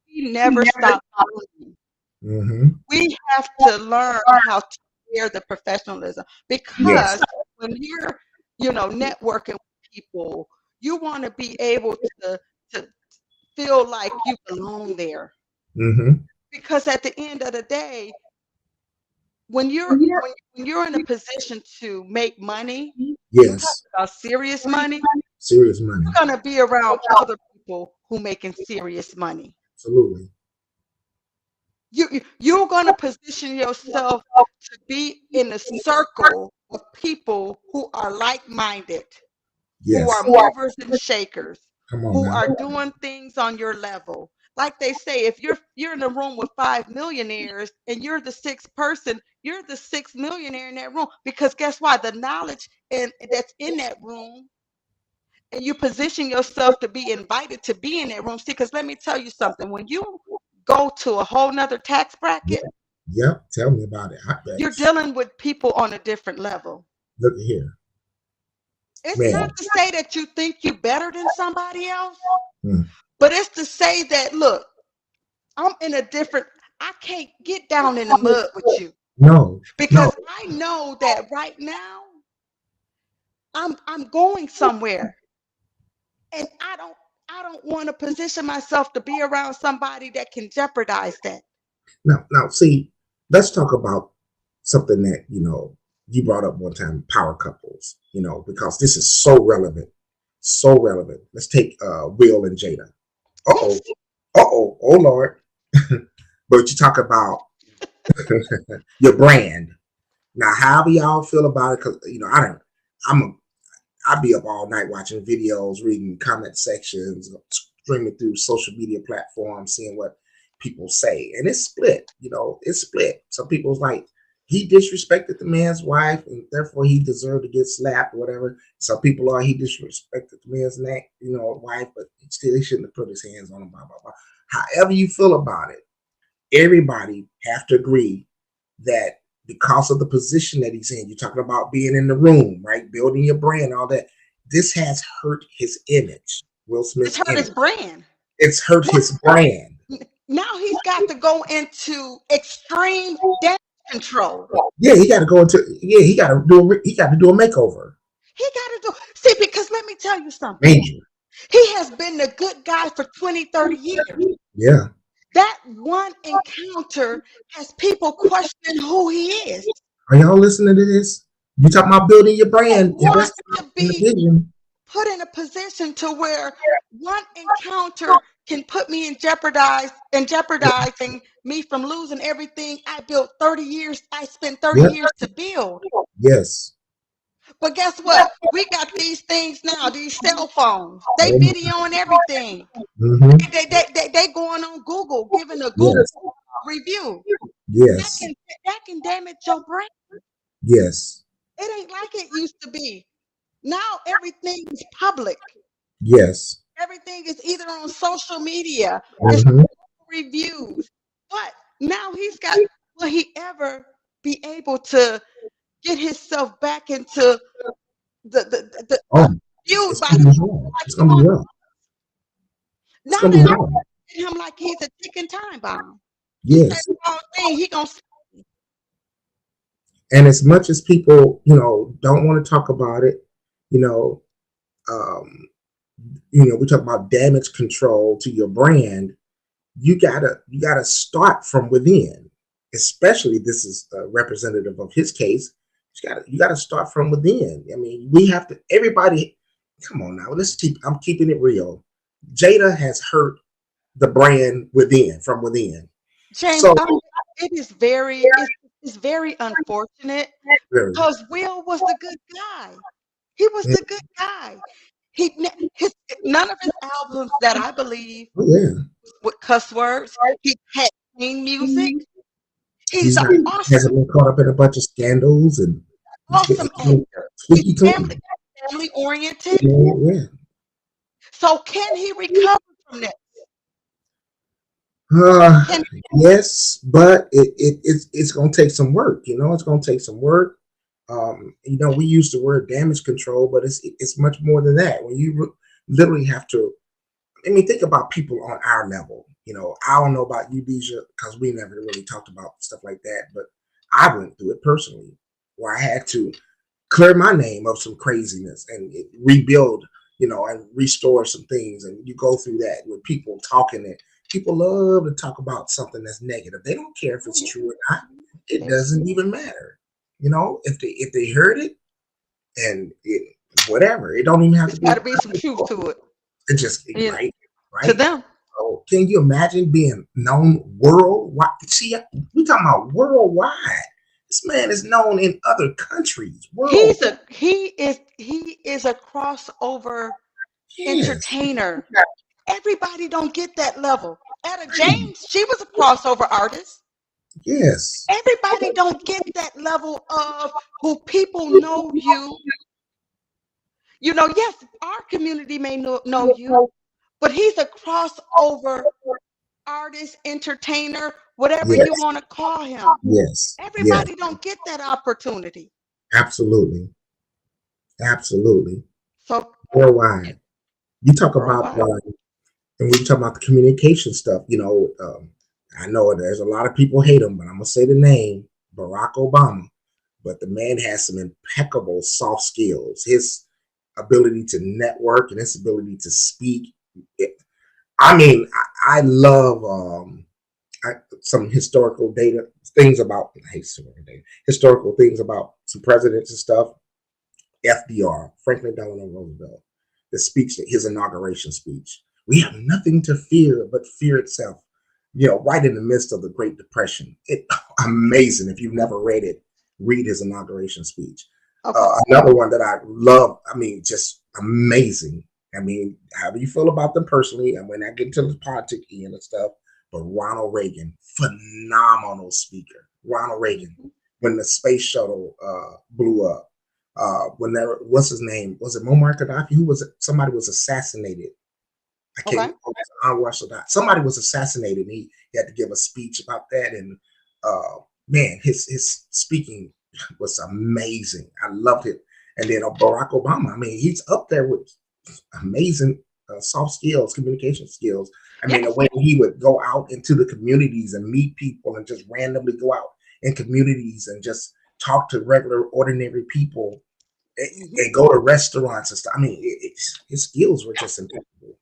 [SPEAKER 2] We never stop learning.
[SPEAKER 1] Mm-hmm.
[SPEAKER 2] We have to learn how to wear the professionalism
[SPEAKER 1] Yes.
[SPEAKER 2] because when you're, networking with people, you want to be able to feel like you belong there.
[SPEAKER 1] Mm-hmm.
[SPEAKER 2] Because at the end of the day, when you're in a position to make money, I'm talking
[SPEAKER 1] Yes.
[SPEAKER 2] about serious money,
[SPEAKER 1] Serious money.
[SPEAKER 2] you're gonna be around other people who making serious money.
[SPEAKER 1] Absolutely.
[SPEAKER 2] You're gonna position yourself to be in a circle of people who are like-minded, who are
[SPEAKER 1] Yes.
[SPEAKER 2] movers and shakers,
[SPEAKER 1] Come on
[SPEAKER 2] who
[SPEAKER 1] now.
[SPEAKER 2] are doing things on your level. Like they say, if you're in a room with five millionaires and you're the sixth person, you're the sixth millionaire in that room. Because guess what? The knowledge and that's in that room, and you position yourself to be invited to be in that room. See, because let me tell you something. When you go to a whole nother tax bracket,
[SPEAKER 1] Yeah. Yep. Tell me about it. Hot
[SPEAKER 2] you're
[SPEAKER 1] bags.
[SPEAKER 2] dealing with people on a different level.
[SPEAKER 1] Look at here.
[SPEAKER 2] It's
[SPEAKER 1] Man.
[SPEAKER 2] not to say that you think you're better than somebody else,
[SPEAKER 1] Mm.
[SPEAKER 2] but it's to say that, look, I'm in a different, I can't get down in the mud with you
[SPEAKER 1] No. No.
[SPEAKER 2] because I know that right now I'm going somewhere and I don't want to position myself to be around somebody that can jeopardize that.
[SPEAKER 1] Now, see, let's talk about something that, you brought up one time, power couples, because this is so relevant. So relevant. Let's take Will and Jada. Uh-oh.
[SPEAKER 2] Yes.
[SPEAKER 1] Uh-oh. Oh Lord. But you talk about your brand. Now, however y'all feel about it, because I don't. I'm a. I be up all night watching videos, reading comment sections, streaming through social media platforms, seeing what people say, and it's split. It's split. Some people's like he disrespected the man's wife, and therefore he deserved to get slapped or whatever. Some people are he disrespected the man's neck, wife, but still he shouldn't have put his hands on him. Blah blah blah. However you feel about it, everybody have to agree that because of the position that he's in, you're talking about being in the room, right? Building your brand, all that. This has hurt his image, Will
[SPEAKER 2] It's
[SPEAKER 1] Smith's
[SPEAKER 2] hurt his
[SPEAKER 1] image.
[SPEAKER 2] brand.
[SPEAKER 1] It's hurt
[SPEAKER 2] What?
[SPEAKER 1] his brand.
[SPEAKER 2] Now he's got to go into extreme damage control.
[SPEAKER 1] Yeah, he got to go into. Yeah, he got to do. He got to do a makeover.
[SPEAKER 2] He got to do, see, because let me tell you something.
[SPEAKER 1] Major.
[SPEAKER 2] He has been the good guy for 20, 30 years.
[SPEAKER 1] Yeah.
[SPEAKER 2] That one encounter has people questioning who he is.
[SPEAKER 1] Are y'all listening to this? You talking about building your brand,
[SPEAKER 2] Want
[SPEAKER 1] investing
[SPEAKER 2] to
[SPEAKER 1] in the
[SPEAKER 2] be
[SPEAKER 1] vision.
[SPEAKER 2] put in a position to where one encounter can put me in jeopardizing me from losing everything I built 30 years. I spent 30
[SPEAKER 1] Yep.
[SPEAKER 2] years to build.
[SPEAKER 1] Yes.
[SPEAKER 2] But guess what? We got these things now, these cell phones. They
[SPEAKER 1] Oh my.
[SPEAKER 2] videoing everything.
[SPEAKER 1] Mm-hmm.
[SPEAKER 2] They going on Google, giving a Google
[SPEAKER 1] Yes.
[SPEAKER 2] review. That
[SPEAKER 1] Yes.
[SPEAKER 2] can that can damage your brain.
[SPEAKER 1] Yes.
[SPEAKER 2] It ain't like it used to be. Now everything is public.
[SPEAKER 1] Yes.
[SPEAKER 2] Everything is either on social media. It's
[SPEAKER 1] Mm-hmm.
[SPEAKER 2] reviews. But now he's got, will he ever be able to get himself back into the
[SPEAKER 1] Oh,
[SPEAKER 2] viewed
[SPEAKER 1] it's
[SPEAKER 2] by
[SPEAKER 1] gonna
[SPEAKER 2] the
[SPEAKER 1] be
[SPEAKER 2] people
[SPEAKER 1] hard.
[SPEAKER 2] like
[SPEAKER 1] It's
[SPEAKER 2] he
[SPEAKER 1] gonna be
[SPEAKER 2] wants?
[SPEAKER 1] rough. It's
[SPEAKER 2] Now
[SPEAKER 1] gonna
[SPEAKER 2] they
[SPEAKER 1] be
[SPEAKER 2] look
[SPEAKER 1] hard.
[SPEAKER 2] at him like he's a ticking time bomb. He said
[SPEAKER 1] Yes.
[SPEAKER 2] the wrong thing, he gonna say,
[SPEAKER 1] And as much as people, don't want to talk about it, you know, um, we talk about damage control to your brand. You gotta start from within. Especially this is representative of his case. You gotta start from within. I mean, we have to. Everybody, come on now. Let's keep. I'm keeping it real. Jada has hurt the brand from within.
[SPEAKER 2] James,
[SPEAKER 1] So
[SPEAKER 2] it is it's very unfortunate
[SPEAKER 1] very,
[SPEAKER 2] because Will was the good guy. He was the good guy. His none of his albums that I believe
[SPEAKER 1] oh yeah,
[SPEAKER 2] with cuss words. He had clean music. He's
[SPEAKER 1] he's
[SPEAKER 2] an
[SPEAKER 1] not
[SPEAKER 2] awesome,
[SPEAKER 1] hasn't been caught up in a bunch of scandals, and he's been
[SPEAKER 2] awesome
[SPEAKER 1] he's
[SPEAKER 2] actor. He's
[SPEAKER 1] squeaky clean.
[SPEAKER 2] family oriented.
[SPEAKER 1] Yeah, yeah.
[SPEAKER 2] So can he recover from that?
[SPEAKER 1] Uh,
[SPEAKER 2] Can
[SPEAKER 1] yes, but it's going to take some work. It's going to take some work. We use the word damage control, but it's much more than that. When you literally have to, I mean, think about people on our level. I don't know about you, Deja, because we never really talked about stuff like that, but I went through it personally, where I had to clear my name of some craziness and rebuild, and restore some things. And you go through that with people talking, and people love to talk about something that's negative. They don't care if
[SPEAKER 2] oh
[SPEAKER 1] it's
[SPEAKER 2] yeah,
[SPEAKER 1] true or not. It
[SPEAKER 2] there's
[SPEAKER 1] doesn't even matter. If they heard it and whatever, it don't even have to
[SPEAKER 2] there's got
[SPEAKER 1] be
[SPEAKER 2] to be some truth to it.
[SPEAKER 1] it just
[SPEAKER 2] You know,
[SPEAKER 1] right,
[SPEAKER 2] to
[SPEAKER 1] right.
[SPEAKER 2] them.
[SPEAKER 1] So can you imagine being known worldwide? See, we talking about worldwide. This man is known in other countries, world.
[SPEAKER 2] He is a crossover
[SPEAKER 1] Yes,
[SPEAKER 2] entertainer. Everybody don't get that level. Etta James, she was a crossover artist.
[SPEAKER 1] yes,
[SPEAKER 2] Everybody don't get that level of who people know you. Yes, our community may know you, but he's a crossover artist, entertainer, whatever you
[SPEAKER 1] yes,
[SPEAKER 2] want to call him.
[SPEAKER 1] yes, yes.
[SPEAKER 2] Everybody don't get that opportunity.
[SPEAKER 1] Absolutely, absolutely.
[SPEAKER 2] So
[SPEAKER 1] Worldwide. You talk about
[SPEAKER 2] worldwide.
[SPEAKER 1] and we talk about the communication stuff. I know there's a lot of people hate him, but I'm gonna say the name Barack Obama. But the man has some impeccable soft skills. His ability to network and his ability to speak. I mean, I love some historical data things about historical things about some presidents and stuff. FDR, Franklin Delano Roosevelt, the speech, his inauguration speech. We have nothing to fear but fear itself. Right in the midst of the Great Depression. Amazing. If you've never read it, read his inauguration speech.
[SPEAKER 2] Okay.
[SPEAKER 1] Another one that I love. I mean, just amazing. I mean, how do you feel about them personally? And when I get into the politics and stuff, but Ronald Reagan, phenomenal speaker. Ronald Reagan,
[SPEAKER 2] Mhm.
[SPEAKER 1] when the space shuttle blew up, when there, what's his name? Was it Muammar Gaddafi? Who was it? Somebody was assassinated. I can't.
[SPEAKER 2] Okay.
[SPEAKER 1] Somebody was assassinated. And he had to give a speech about that, and man, his speaking was amazing. I loved it. And then Barack Obama. I mean, he's up there with amazing soft skills, communication skills. I mean, the
[SPEAKER 2] Yes.
[SPEAKER 1] way he would go out into the communities and meet people and just randomly go out in communities and just talk to regular, ordinary people
[SPEAKER 2] Hmm.
[SPEAKER 1] and go to restaurants and stuff. I mean, his skills were just impeccable.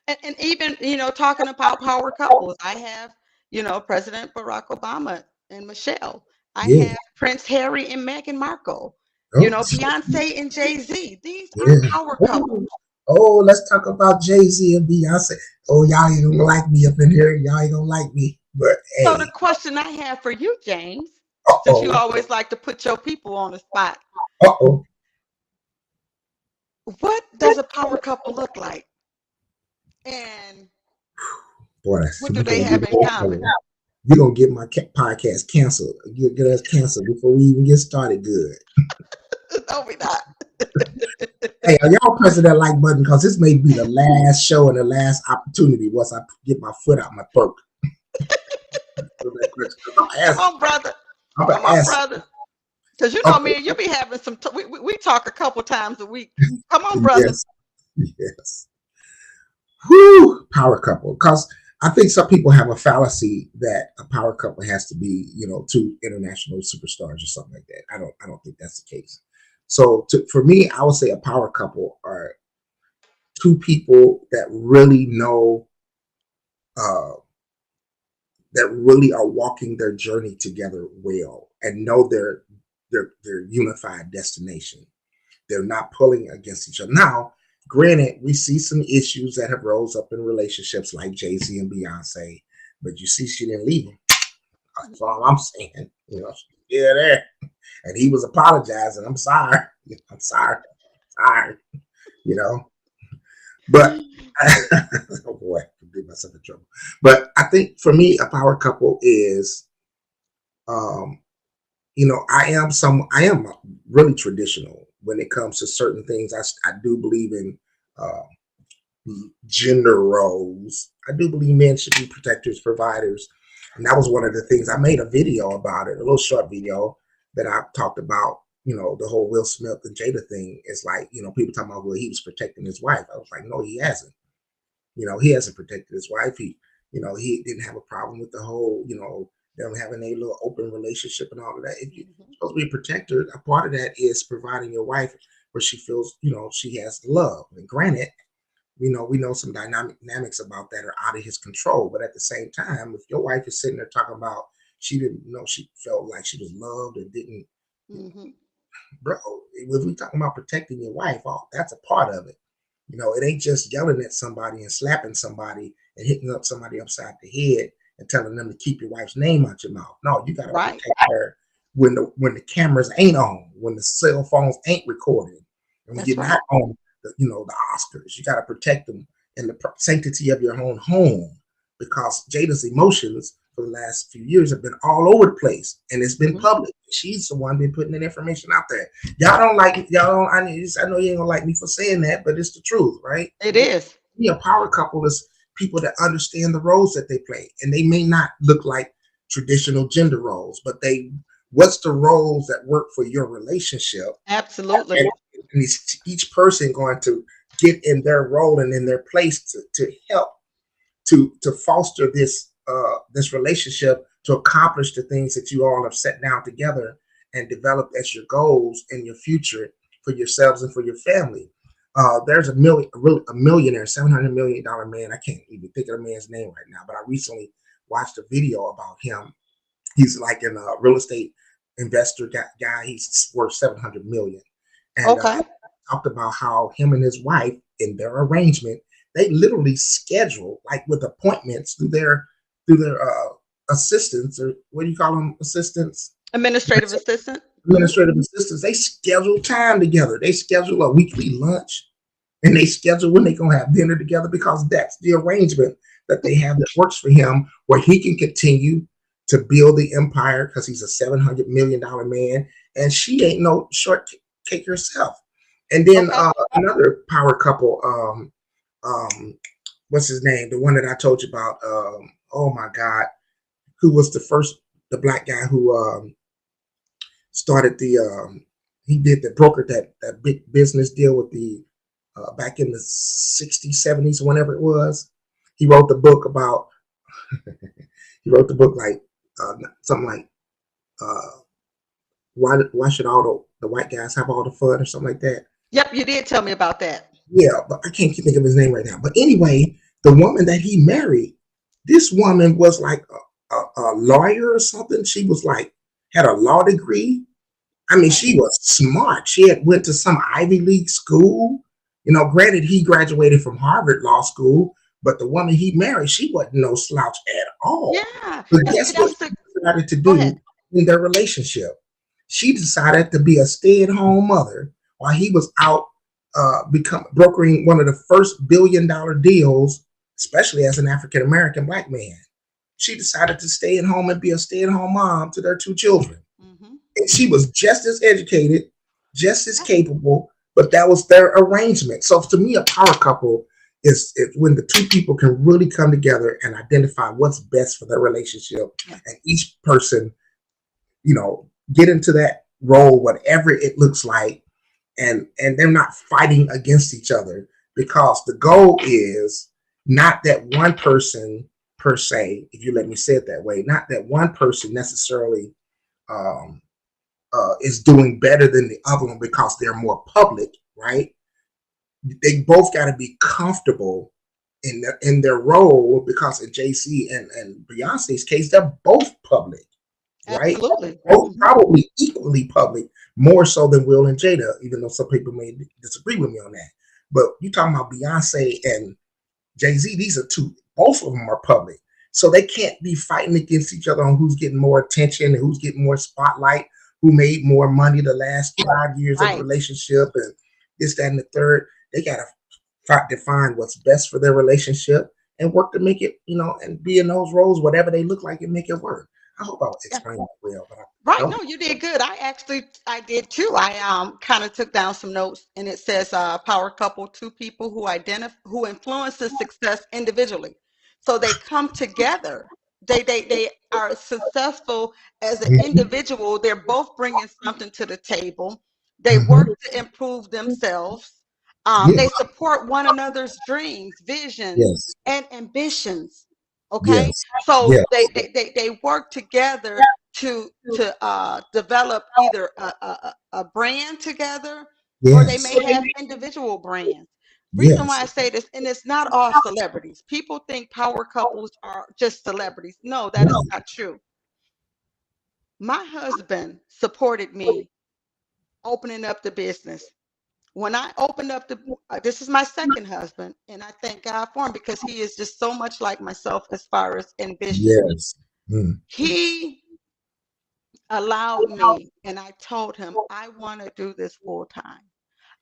[SPEAKER 2] And even, talking about power couples, I have, President Barack Obama and Michelle. I
[SPEAKER 1] Yeah.
[SPEAKER 2] have Prince Harry and Meghan Markle,
[SPEAKER 1] Oh,
[SPEAKER 2] Beyonce and Jay-Z. These are
[SPEAKER 1] yeah.
[SPEAKER 2] power couples.
[SPEAKER 1] Oh, let's talk about Jay-Z and Beyonce. Oh, y'all ain't gonna like me up in here. Y'all ain't gonna like me. But
[SPEAKER 2] So the
[SPEAKER 1] hey,
[SPEAKER 2] question I have for you, James, since you
[SPEAKER 1] uh-oh,
[SPEAKER 2] always like to put your people on the spot,
[SPEAKER 1] uh-oh.
[SPEAKER 2] what does a power couple look like? And
[SPEAKER 1] Boy,
[SPEAKER 2] what do
[SPEAKER 1] you're
[SPEAKER 2] they
[SPEAKER 1] gonna
[SPEAKER 2] have
[SPEAKER 1] get
[SPEAKER 2] in common?
[SPEAKER 1] you're gonna get my podcast canceled. You'll get us canceled before we even get started good.
[SPEAKER 2] No, we not.
[SPEAKER 1] Hey, are y'all pressing that like button? Because this may be the last show and the last opportunity once I get my foot out my throat.
[SPEAKER 2] Come on, brother.
[SPEAKER 1] I'm gonna
[SPEAKER 2] Come on,
[SPEAKER 1] ask.
[SPEAKER 2] brother. Because me
[SPEAKER 1] Okay.
[SPEAKER 2] and you be having some, we talk a couple times a week. Come on, brother.
[SPEAKER 1] Yes. Yes. Whew, power couple. Because I think some people have a fallacy that a power couple has to be, two international superstars or something like that. I don't think that's the case. So for me, I would say a power couple are two people that really know, uh, that really are walking their journey together well and know their unified destination. They're not pulling against each other. Now, granted, we see some issues that have rose up in relationships like Jay-Z and Beyonce, but you see she didn't leave him. That's all I'm saying. Yeah, there. And he was apologizing. I'm sorry. I'm sorry. Sorry. You know. But oh boy, I get myself in trouble. But I think for me, a power couple is um, I am really traditional when it comes to certain things. I do believe in uh, gender roles. I do believe men should be protectors, providers. And that was one of the things I made a video about it, a little short video that I talked about, the whole Will Smith and Jada thing. It's like, people talking about, well, he was protecting his wife. I was like, no, he hasn't. He hasn't protected his wife. He didn't have a problem with the whole, them having a little open relationship and all of that. If you're supposed to be a protector, a part of that is providing your wife where she feels, she has love. And granted, we know some dynamics about that are out of his control. But at the same time, if your wife is sitting there talking about she didn't know she felt like she was loved and didn't,
[SPEAKER 2] Mm-hmm.
[SPEAKER 1] bro, if we talking about protecting your wife, that's a part of it. It ain't just yelling at somebody and slapping somebody and hitting up somebody upside the head and telling them to keep your wife's name out your mouth. No, you gotta
[SPEAKER 2] Right.
[SPEAKER 1] protect her when the cameras ain't on, when the cell phones ain't recording, and when
[SPEAKER 2] That's
[SPEAKER 1] you're not
[SPEAKER 2] right.
[SPEAKER 1] on the Oscars. You gotta protect them in the sanctity of your own home, because Jada's emotions for the last few years have been all over the place, and it's been
[SPEAKER 2] Mm-hmm.
[SPEAKER 1] public. She's the one been putting that information out there. Y'all don't like it. Y'all don't. I know you ain't gonna like me for saying that, but it's the truth, right?
[SPEAKER 2] It is.
[SPEAKER 1] A power couple is people that understand the roles that they play, and they may not look like traditional gender roles, but what's the roles that work for your relationship,
[SPEAKER 2] Absolutely.
[SPEAKER 1] and, and each person going to get in their role and in their place to help to foster this relationship, to accomplish the things that you all have set down together and developed as your goals in your future for yourselves and for your family. There's a millionaire, $700 million man. I can't even think of the man's name right now, but I recently watched a video about him. He's like a real estate investor guy. He's worth 700 million, and
[SPEAKER 2] Okay.
[SPEAKER 1] talked about how him and his wife in their arrangement, they literally schedule, like with appointments through their assistants, or what do you call them, assistants,
[SPEAKER 2] Administrative assistant. Mm-hmm.
[SPEAKER 1] administrative assistants. They schedule time together. They schedule a weekly lunch, and they schedule when they're gonna have dinner together, because that's the arrangement that they have that works for him, where he can continue to build the empire because he's a $700 million man, and she ain't no short cake herself. And then
[SPEAKER 2] Okay.
[SPEAKER 1] another power couple, um, what's his name? The one that I told you about. Oh my God, who was the black guy who started he did the broker that big business deal with the back in the 60s, 70s, whenever it was. He wrote the book about, he wrote the book like something like uh, why should all the white guys have all the fun or something like that.
[SPEAKER 2] Yep, you did tell me about that.
[SPEAKER 1] Yeah, but I can't think of his name right now. But anyway, the woman that he married, this woman was like a lawyer or something. She was like, had a law degree. I mean,
[SPEAKER 2] Okay.
[SPEAKER 1] she was smart. She had went to some Ivy League school. Granted, he graduated from Harvard Law School, but the woman he married, she wasn't no slouch at all.
[SPEAKER 2] Yeah.
[SPEAKER 1] But
[SPEAKER 2] And see,
[SPEAKER 1] guess what
[SPEAKER 2] that's
[SPEAKER 1] she
[SPEAKER 2] the.
[SPEAKER 1] decided to
[SPEAKER 2] Go ahead.
[SPEAKER 1] do in their relationship? She decided to be a stay-at-home mother while he was out become brokering one of the first $1 billion deals, especially as an African American black man. She decided to stay at home and be a stay-at-home mom to their two children.
[SPEAKER 2] Mm-hmm.
[SPEAKER 1] And she was just as educated, just as
[SPEAKER 2] Yeah.
[SPEAKER 1] capable, but that was their arrangement. So to me, a power couple is when the two people can really come together and identify what's best for their relationship,
[SPEAKER 2] Yeah.
[SPEAKER 1] and each person, get into that role, whatever it looks like, and they're not fighting against each other, because the goal is not that one person per se, if you let me say it that way, not that one person necessarily um, is doing better than the other one because they're more public, right? They both got to be comfortable in their role, because in JC and Beyonce's case, they're both public, right?
[SPEAKER 2] Absolutely.
[SPEAKER 1] Both
[SPEAKER 2] Mm-hmm.
[SPEAKER 1] probably equally public, more so than Will and Jada, even though some people may disagree with me on that. But you talking about Beyonce and Jay-Z, these are two, both of them are public. So they can't be fighting against each other on who's getting more attention and who's getting more spotlight, who made more money the last 5 years of the
[SPEAKER 2] Right.
[SPEAKER 1] relationship, and this, that, and the third. They got to define what's best for their relationship and work to make it, and be in those roles, whatever they look like, and make it work. I hope I
[SPEAKER 2] Yeah.
[SPEAKER 1] explained it well, but I
[SPEAKER 2] Right.
[SPEAKER 1] don't.
[SPEAKER 2] No, you did good. I did too. I kind of took down some notes, and it says power couple, two people who influences success individually. So they come together. They are successful as an
[SPEAKER 1] Mhm.
[SPEAKER 2] individual. They're both bringing something to the table. They work
[SPEAKER 1] Mhm.
[SPEAKER 2] to improve themselves.
[SPEAKER 1] Yes,
[SPEAKER 2] They support one another's dreams, visions,
[SPEAKER 1] yes,
[SPEAKER 2] and ambitions. Okay,
[SPEAKER 1] yes,
[SPEAKER 2] so
[SPEAKER 1] yes,
[SPEAKER 2] they work together to develop either a brand together, or they
[SPEAKER 1] yes,
[SPEAKER 2] may have individual brands. Reason why
[SPEAKER 1] yes.
[SPEAKER 2] I say this, and it's not all celebrities. People think power couples are just celebrities. No, that is
[SPEAKER 1] No.
[SPEAKER 2] not true. My husband supported me opening up the business. When I opened up this is my second husband, and I thank God for him because he is just so much like myself as far as ambition.
[SPEAKER 1] Yes. Mm.
[SPEAKER 2] He allowed me, and I told him, I want to do this full time.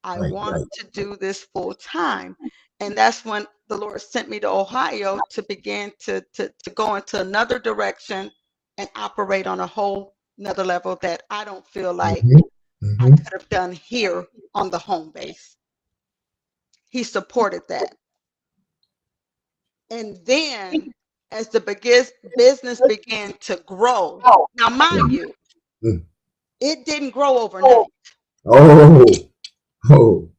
[SPEAKER 2] I
[SPEAKER 1] Right,
[SPEAKER 2] want
[SPEAKER 1] right.
[SPEAKER 2] to do this full time. And that's when the Lord sent me to Ohio to begin to go into another direction and operate on a whole another level that I don't feel like
[SPEAKER 1] Mm-hmm.
[SPEAKER 2] I
[SPEAKER 1] Mm-hmm.
[SPEAKER 2] could have done here on the home base. He supported that. And then as the business began to grow, now mind
[SPEAKER 1] Mm.
[SPEAKER 2] you,
[SPEAKER 1] Mm.
[SPEAKER 2] it didn't grow overnight.
[SPEAKER 1] Oh, oh.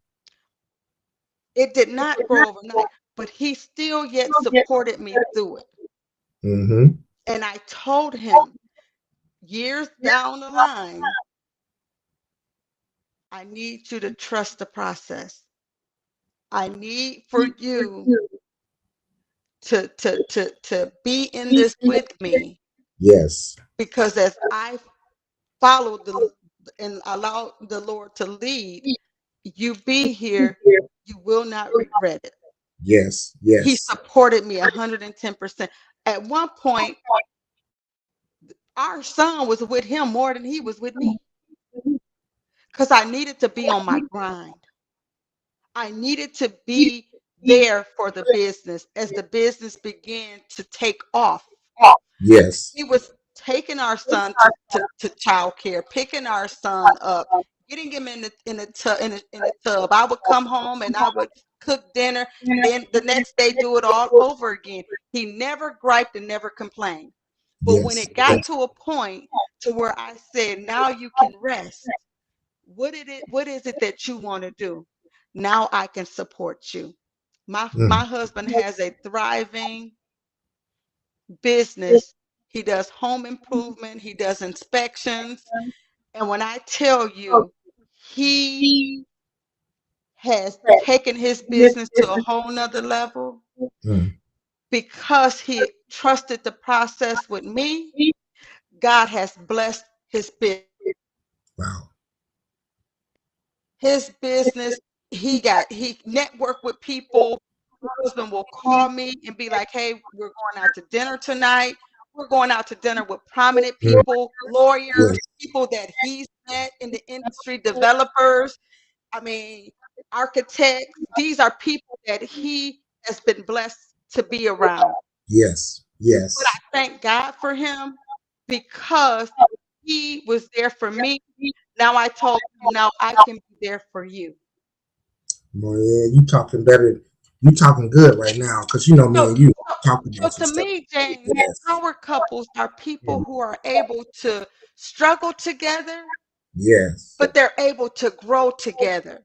[SPEAKER 2] It did not grow overnight, but he still yet supported me through it.
[SPEAKER 1] Mm-hmm.
[SPEAKER 2] And I told him years down the line, I need you to trust the process. I need for you to be in this with me,
[SPEAKER 1] Yes.
[SPEAKER 2] because as I follow the and allow the Lord to lead, you be here, you will not regret it.
[SPEAKER 1] Yes.
[SPEAKER 2] He
[SPEAKER 1] Yes.
[SPEAKER 2] supported me 110%. At one point, our son was with him more than he was with me because I needed to be on my grind. I needed to be there for the business as the business began to take off.
[SPEAKER 1] Yes.
[SPEAKER 2] He was taking our son to child care, picking our son up, getting him in the tub. I would come home and I would cook dinner, and then the next day do it all over again. He never griped and never complained. But when
[SPEAKER 1] Yes.
[SPEAKER 2] it got
[SPEAKER 1] Yes.
[SPEAKER 2] to a point to where I said, now you can rest. What is it that you want to do? Now I can support you. My
[SPEAKER 1] Mm.
[SPEAKER 2] husband has a thriving business. He does home improvement, he does inspections. And when I tell you, he has taken his business to a whole nother level
[SPEAKER 1] Mm.
[SPEAKER 2] because he trusted the process with me. God has blessed his business.
[SPEAKER 1] Wow.
[SPEAKER 2] His business, he networked with people. My husband will call me and be like, hey, we're going out to dinner tonight. We're going out to dinner with prominent
[SPEAKER 1] Mm.
[SPEAKER 2] people, lawyers,
[SPEAKER 1] Yes.
[SPEAKER 2] people that he's met in the industry, developers, I mean, architects. These are people that he has been blessed to be around.
[SPEAKER 1] Yes.
[SPEAKER 2] But
[SPEAKER 1] Yes.
[SPEAKER 2] I thank God for him because he was there for me. Now I told him, now I can be there for you.
[SPEAKER 1] Boy, yeah, you talking better. You talking good right now, because me
[SPEAKER 2] So,
[SPEAKER 1] and you
[SPEAKER 2] so,
[SPEAKER 1] talking
[SPEAKER 2] so
[SPEAKER 1] about some
[SPEAKER 2] to
[SPEAKER 1] stuff.
[SPEAKER 2] me, James,
[SPEAKER 1] Yes.
[SPEAKER 2] power couples are people
[SPEAKER 1] Mm.
[SPEAKER 2] who are able to struggle together,
[SPEAKER 1] Yes.
[SPEAKER 2] but they're able to grow together.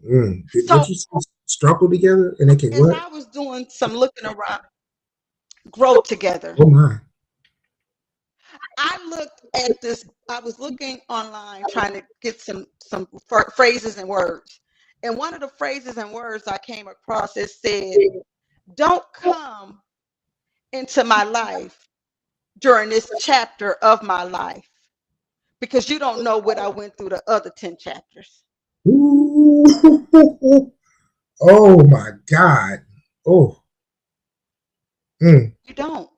[SPEAKER 1] Mm.
[SPEAKER 2] So
[SPEAKER 1] What you say, struggle together and they can
[SPEAKER 2] as
[SPEAKER 1] what?
[SPEAKER 2] I was doing some looking around, grow together.
[SPEAKER 1] Oh my.
[SPEAKER 2] I looked at this. I was looking online trying to get some phrases and words, and one of the phrases and words I came across, it said, "Don't come into my life during this chapter of my life because you don't know what I went through the other 10 chapters.
[SPEAKER 1] Ooh. Oh my God. Oh. Mm.
[SPEAKER 2] You don't.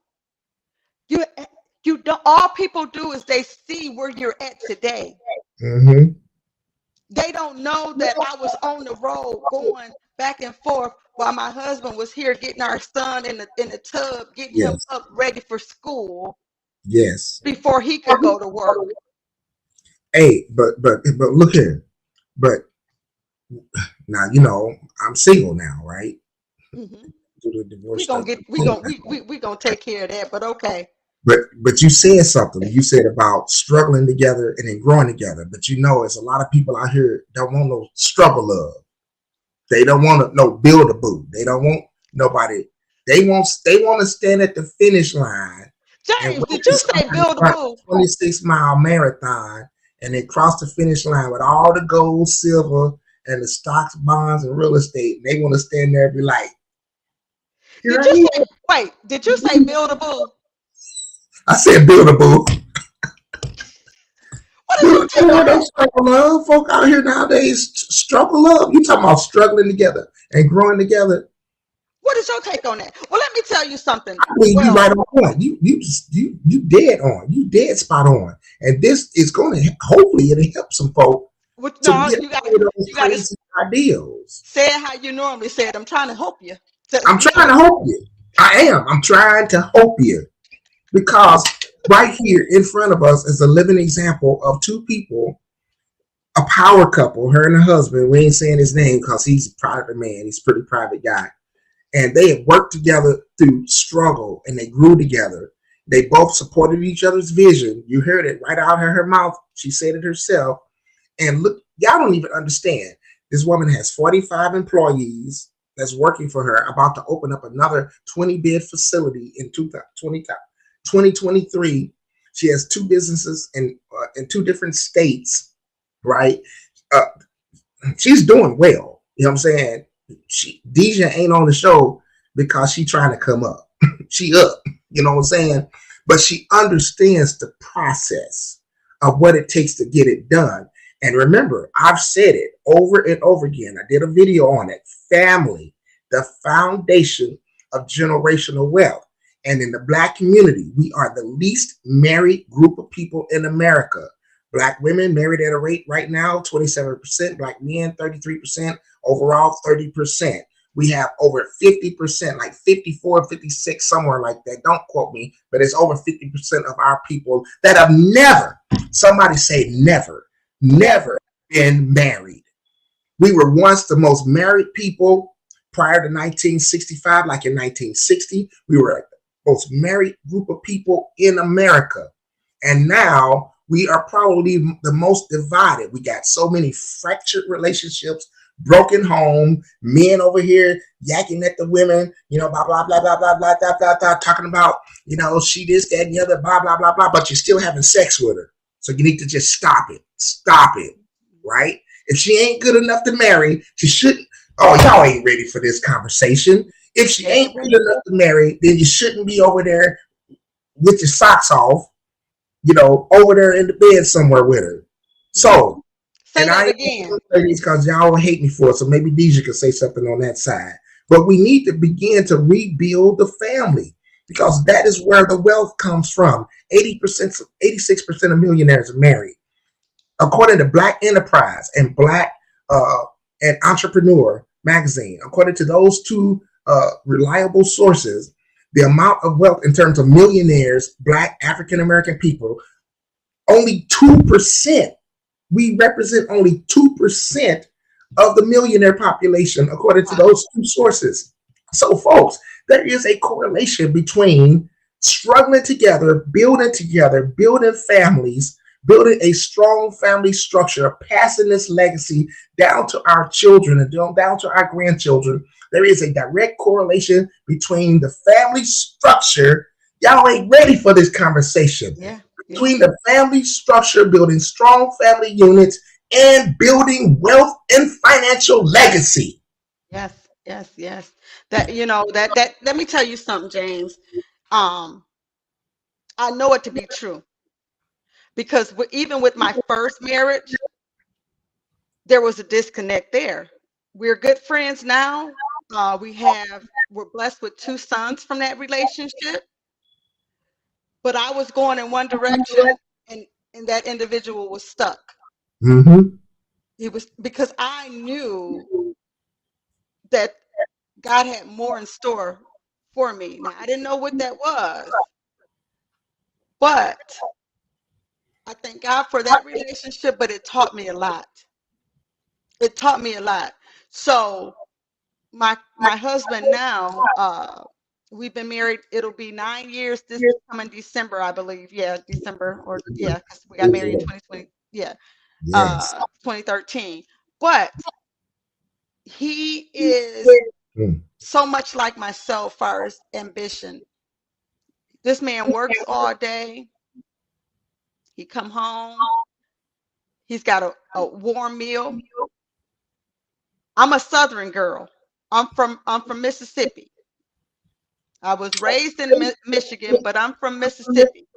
[SPEAKER 2] You you don't. All people do is they see where you're at today.
[SPEAKER 1] Mm-hmm.
[SPEAKER 2] They don't know that I was on the road going back and forth while my husband was here getting our son in the tub, getting him
[SPEAKER 1] Yes.
[SPEAKER 2] up ready for school.
[SPEAKER 1] Yes.
[SPEAKER 2] before he could go to work.
[SPEAKER 1] Hey, but look here. But now I'm single now, right?
[SPEAKER 2] Hmm.
[SPEAKER 1] Through the
[SPEAKER 2] We
[SPEAKER 1] divorce
[SPEAKER 2] gonna
[SPEAKER 1] stuff.
[SPEAKER 2] get we gonna we gonna take care of that. But okay.
[SPEAKER 1] But you said something. You said about struggling together and then growing together. But it's a lot of people out here don't want no struggle love. They don't want to no build a boo. They don't want nobody. They want to stand at the finish line and
[SPEAKER 2] James,
[SPEAKER 1] wait
[SPEAKER 2] did
[SPEAKER 1] for
[SPEAKER 2] you say
[SPEAKER 1] somebody to
[SPEAKER 2] build a
[SPEAKER 1] run
[SPEAKER 2] boo?
[SPEAKER 1] a 26-mile marathon and then cross the finish line with all the gold, silver, and the stocks, bonds, and real estate. And they want to stand there and be like, "Here
[SPEAKER 2] Did
[SPEAKER 1] I
[SPEAKER 2] you
[SPEAKER 1] am."
[SPEAKER 2] say wait? Did you say build a boo?
[SPEAKER 1] I said, "Build a boo."
[SPEAKER 2] What is your
[SPEAKER 1] Dude,
[SPEAKER 2] take on
[SPEAKER 1] they
[SPEAKER 2] that?
[SPEAKER 1] struggle love. Folk out here nowadays struggle love. You talking about struggling together and growing together?
[SPEAKER 2] What is your take on that? Well, let me tell you something.
[SPEAKER 1] I mean, you
[SPEAKER 2] Well,
[SPEAKER 1] right on point. You dead on. You dead spot on. And this is going to hopefully it'll help some folk to
[SPEAKER 2] no,
[SPEAKER 1] get rid of those
[SPEAKER 2] you got to
[SPEAKER 1] crazy ideals.
[SPEAKER 2] say it how you normally say it. I'm trying to help you.
[SPEAKER 1] I'm trying to help you. I am. I'm trying to help you because right here in front of us is a living example of two people, a power couple, her and her husband. We ain't saying his name because he's a private man. He's a pretty private guy. And they had worked together through struggle and they grew together. They both supported each other's vision. You heard it right out of her mouth. She said it herself. And look, y'all don't even understand. This woman has 45 employees that's working for her, about to open up another 20-bed facility in 2023. She has two businesses in two different states, right? Uh, she's doing well. You know what I'm saying? Deja ain't on the show because she trying to come up. She up. You know what I'm saying? But she understands the process of what it takes to get it done. And remember, I've said it over and over again. I did a video on it. Family, the foundation of generational wealth. And in the Black community, we are the least married group of people in America. Black women married at a rate right now, 27%, Black men, 33%, overall 30%. We have over 50%, like 54, 56, somewhere like that. Don't quote me, but it's over 50% of our people that have never, somebody say never,
[SPEAKER 2] never.
[SPEAKER 1] never been married. We were once the most married people prior to 1965, like in 1960. We were the most married group of people in America. And now we are probably the most divided. We got so many fractured relationships, broken home, men over here yakking at the women, blah, blah, blah, blah, blah, blah, blah, blah, blah, talking about, she this, that, and the other, blah, blah, blah, blah, but you're still having sex with her. So you need to just stop it. Stop it, right? If she ain't good enough to marry, she shouldn't. Oh, y'all ain't ready for this conversation. If she ain't good enough to marry, then you shouldn't be over there with your socks off, over there in the bed somewhere with her. So,
[SPEAKER 2] Say
[SPEAKER 1] and I
[SPEAKER 2] that
[SPEAKER 1] ain't
[SPEAKER 2] again.
[SPEAKER 1] gonna say this because y'all hate me for it. So maybe Deja could say something on that side. But we need to begin to rebuild the family because that is where the wealth comes from. 80%, 86% of millionaires are married. According to Black Enterprise and Black uh, and Entrepreneur magazine, according to those two reliable sources, the amount of wealth in terms of millionaires, Black African American people, only 2%. We represent only 2% of the millionaire population, according to
[SPEAKER 2] Wow.
[SPEAKER 1] those two sources. So, folks, there is a correlation between struggling together, building families, building a strong family structure, passing this legacy down to our children and down to our grandchildren. There is a direct correlation between the family structure. Y'all ain't ready for this conversation.
[SPEAKER 2] Yeah. Yeah.
[SPEAKER 1] Between the family structure, building strong family units, and building wealth and financial legacy.
[SPEAKER 2] Yes. Yes. Yes. That that. Let me tell you something, James. Um, I know it to be true because even with my first marriage, there was a disconnect there. We're good friends now. We're blessed with two sons from that relationship, but I was going in one direction and that individual was stuck.
[SPEAKER 1] Mm-hmm.
[SPEAKER 2] He was because I knew that God had more in store for me. Now I didn't know what that was, But I thank God for that relationship, but it taught me a lot. It taught me a lot. So my husband now, we've been married, it'll be 9 years this coming December, I believe. Yeah, December, or yeah, because we got married in 2020. Yeah,
[SPEAKER 1] Yes.
[SPEAKER 2] 2013. But he is
[SPEAKER 1] Mm.
[SPEAKER 2] so much like myself, far as ambition. This man works all day. He come home. He's got a warm meal. I'm a Southern girl. I'm from Mississippi. I was raised in Michigan, but I'm from Mississippi,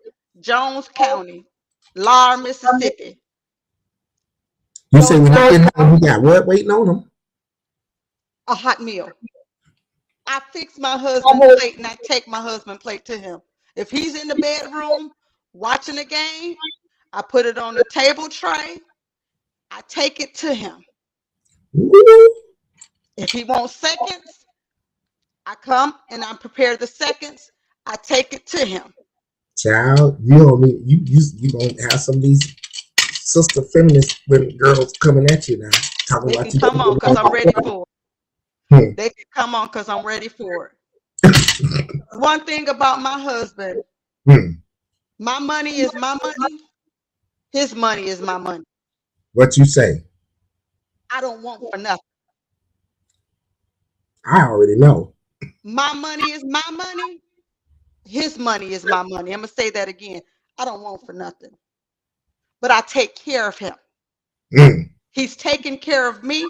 [SPEAKER 2] Jones County, Lar, Mississippi.
[SPEAKER 1] You say
[SPEAKER 2] Those
[SPEAKER 1] when he
[SPEAKER 2] guys,
[SPEAKER 1] get home, he got what waiting on him?
[SPEAKER 2] a hot meal. I fix my husband plate and I take my husband plate to him. If he's in the bedroom watching the game, I put it on the table tray. I take it to him.
[SPEAKER 1] Woo.
[SPEAKER 2] If he wants seconds, I come and I prepare the seconds. I take it to him.
[SPEAKER 1] Child, you don't need you gonna have some of these sister feminist women girls coming at you now, talking
[SPEAKER 2] They
[SPEAKER 1] about
[SPEAKER 2] can
[SPEAKER 1] you.
[SPEAKER 2] come on because I'm ready for it.
[SPEAKER 1] Hmm.
[SPEAKER 2] They can come on because I'm ready for it. One thing about my husband,
[SPEAKER 1] Hmm.
[SPEAKER 2] my money is my money. His money is my money.
[SPEAKER 1] What you say?
[SPEAKER 2] I don't want for nothing.
[SPEAKER 1] I already know.
[SPEAKER 2] My money is my money. His money is my money. I'm going to say that again. I don't want for nothing, but I take care of him.
[SPEAKER 1] Mm.
[SPEAKER 2] He's taking care of me.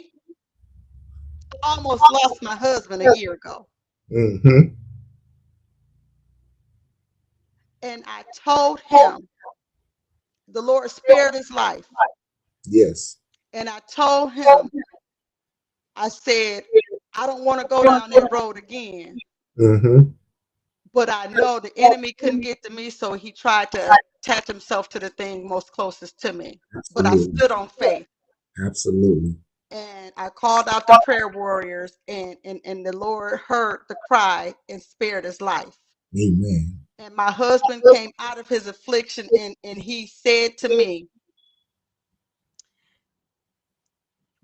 [SPEAKER 2] I almost lost my husband a year ago.
[SPEAKER 1] Mm-hmm.
[SPEAKER 2] And I told him the Lord spared his life.
[SPEAKER 1] Yes.
[SPEAKER 2] And I told him, I said, I don't want to go down that road again.
[SPEAKER 1] Mm-hmm.
[SPEAKER 2] But I know the enemy couldn't get to me, so he tried to attach himself to the thing most closest to me. But I
[SPEAKER 1] Absolutely.
[SPEAKER 2] stood on faith
[SPEAKER 1] Absolutely.
[SPEAKER 2] and I called out the prayer warriors, and the Lord heard the cry and spared his life.
[SPEAKER 1] Amen.
[SPEAKER 2] And my husband came out of his affliction, and he said to me,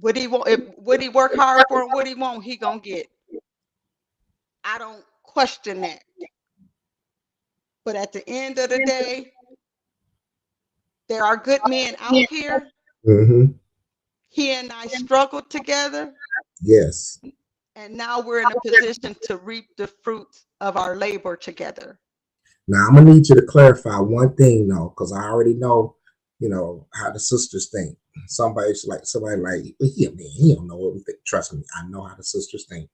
[SPEAKER 2] would he work hard for him? What he want, he gonna get. I don't question that. But at the end of the day, there are good men out here.
[SPEAKER 1] Mm-hmm.
[SPEAKER 2] He and I struggled together,
[SPEAKER 1] Yes.
[SPEAKER 2] and now we're in a position to reap the fruits of our labor together.
[SPEAKER 1] Now I'm gonna need you to clarify one thing though, because I already know, how the sisters think. Somebody like, well, yeah, man, he don't know what we think. Trust me, I know how the sisters think.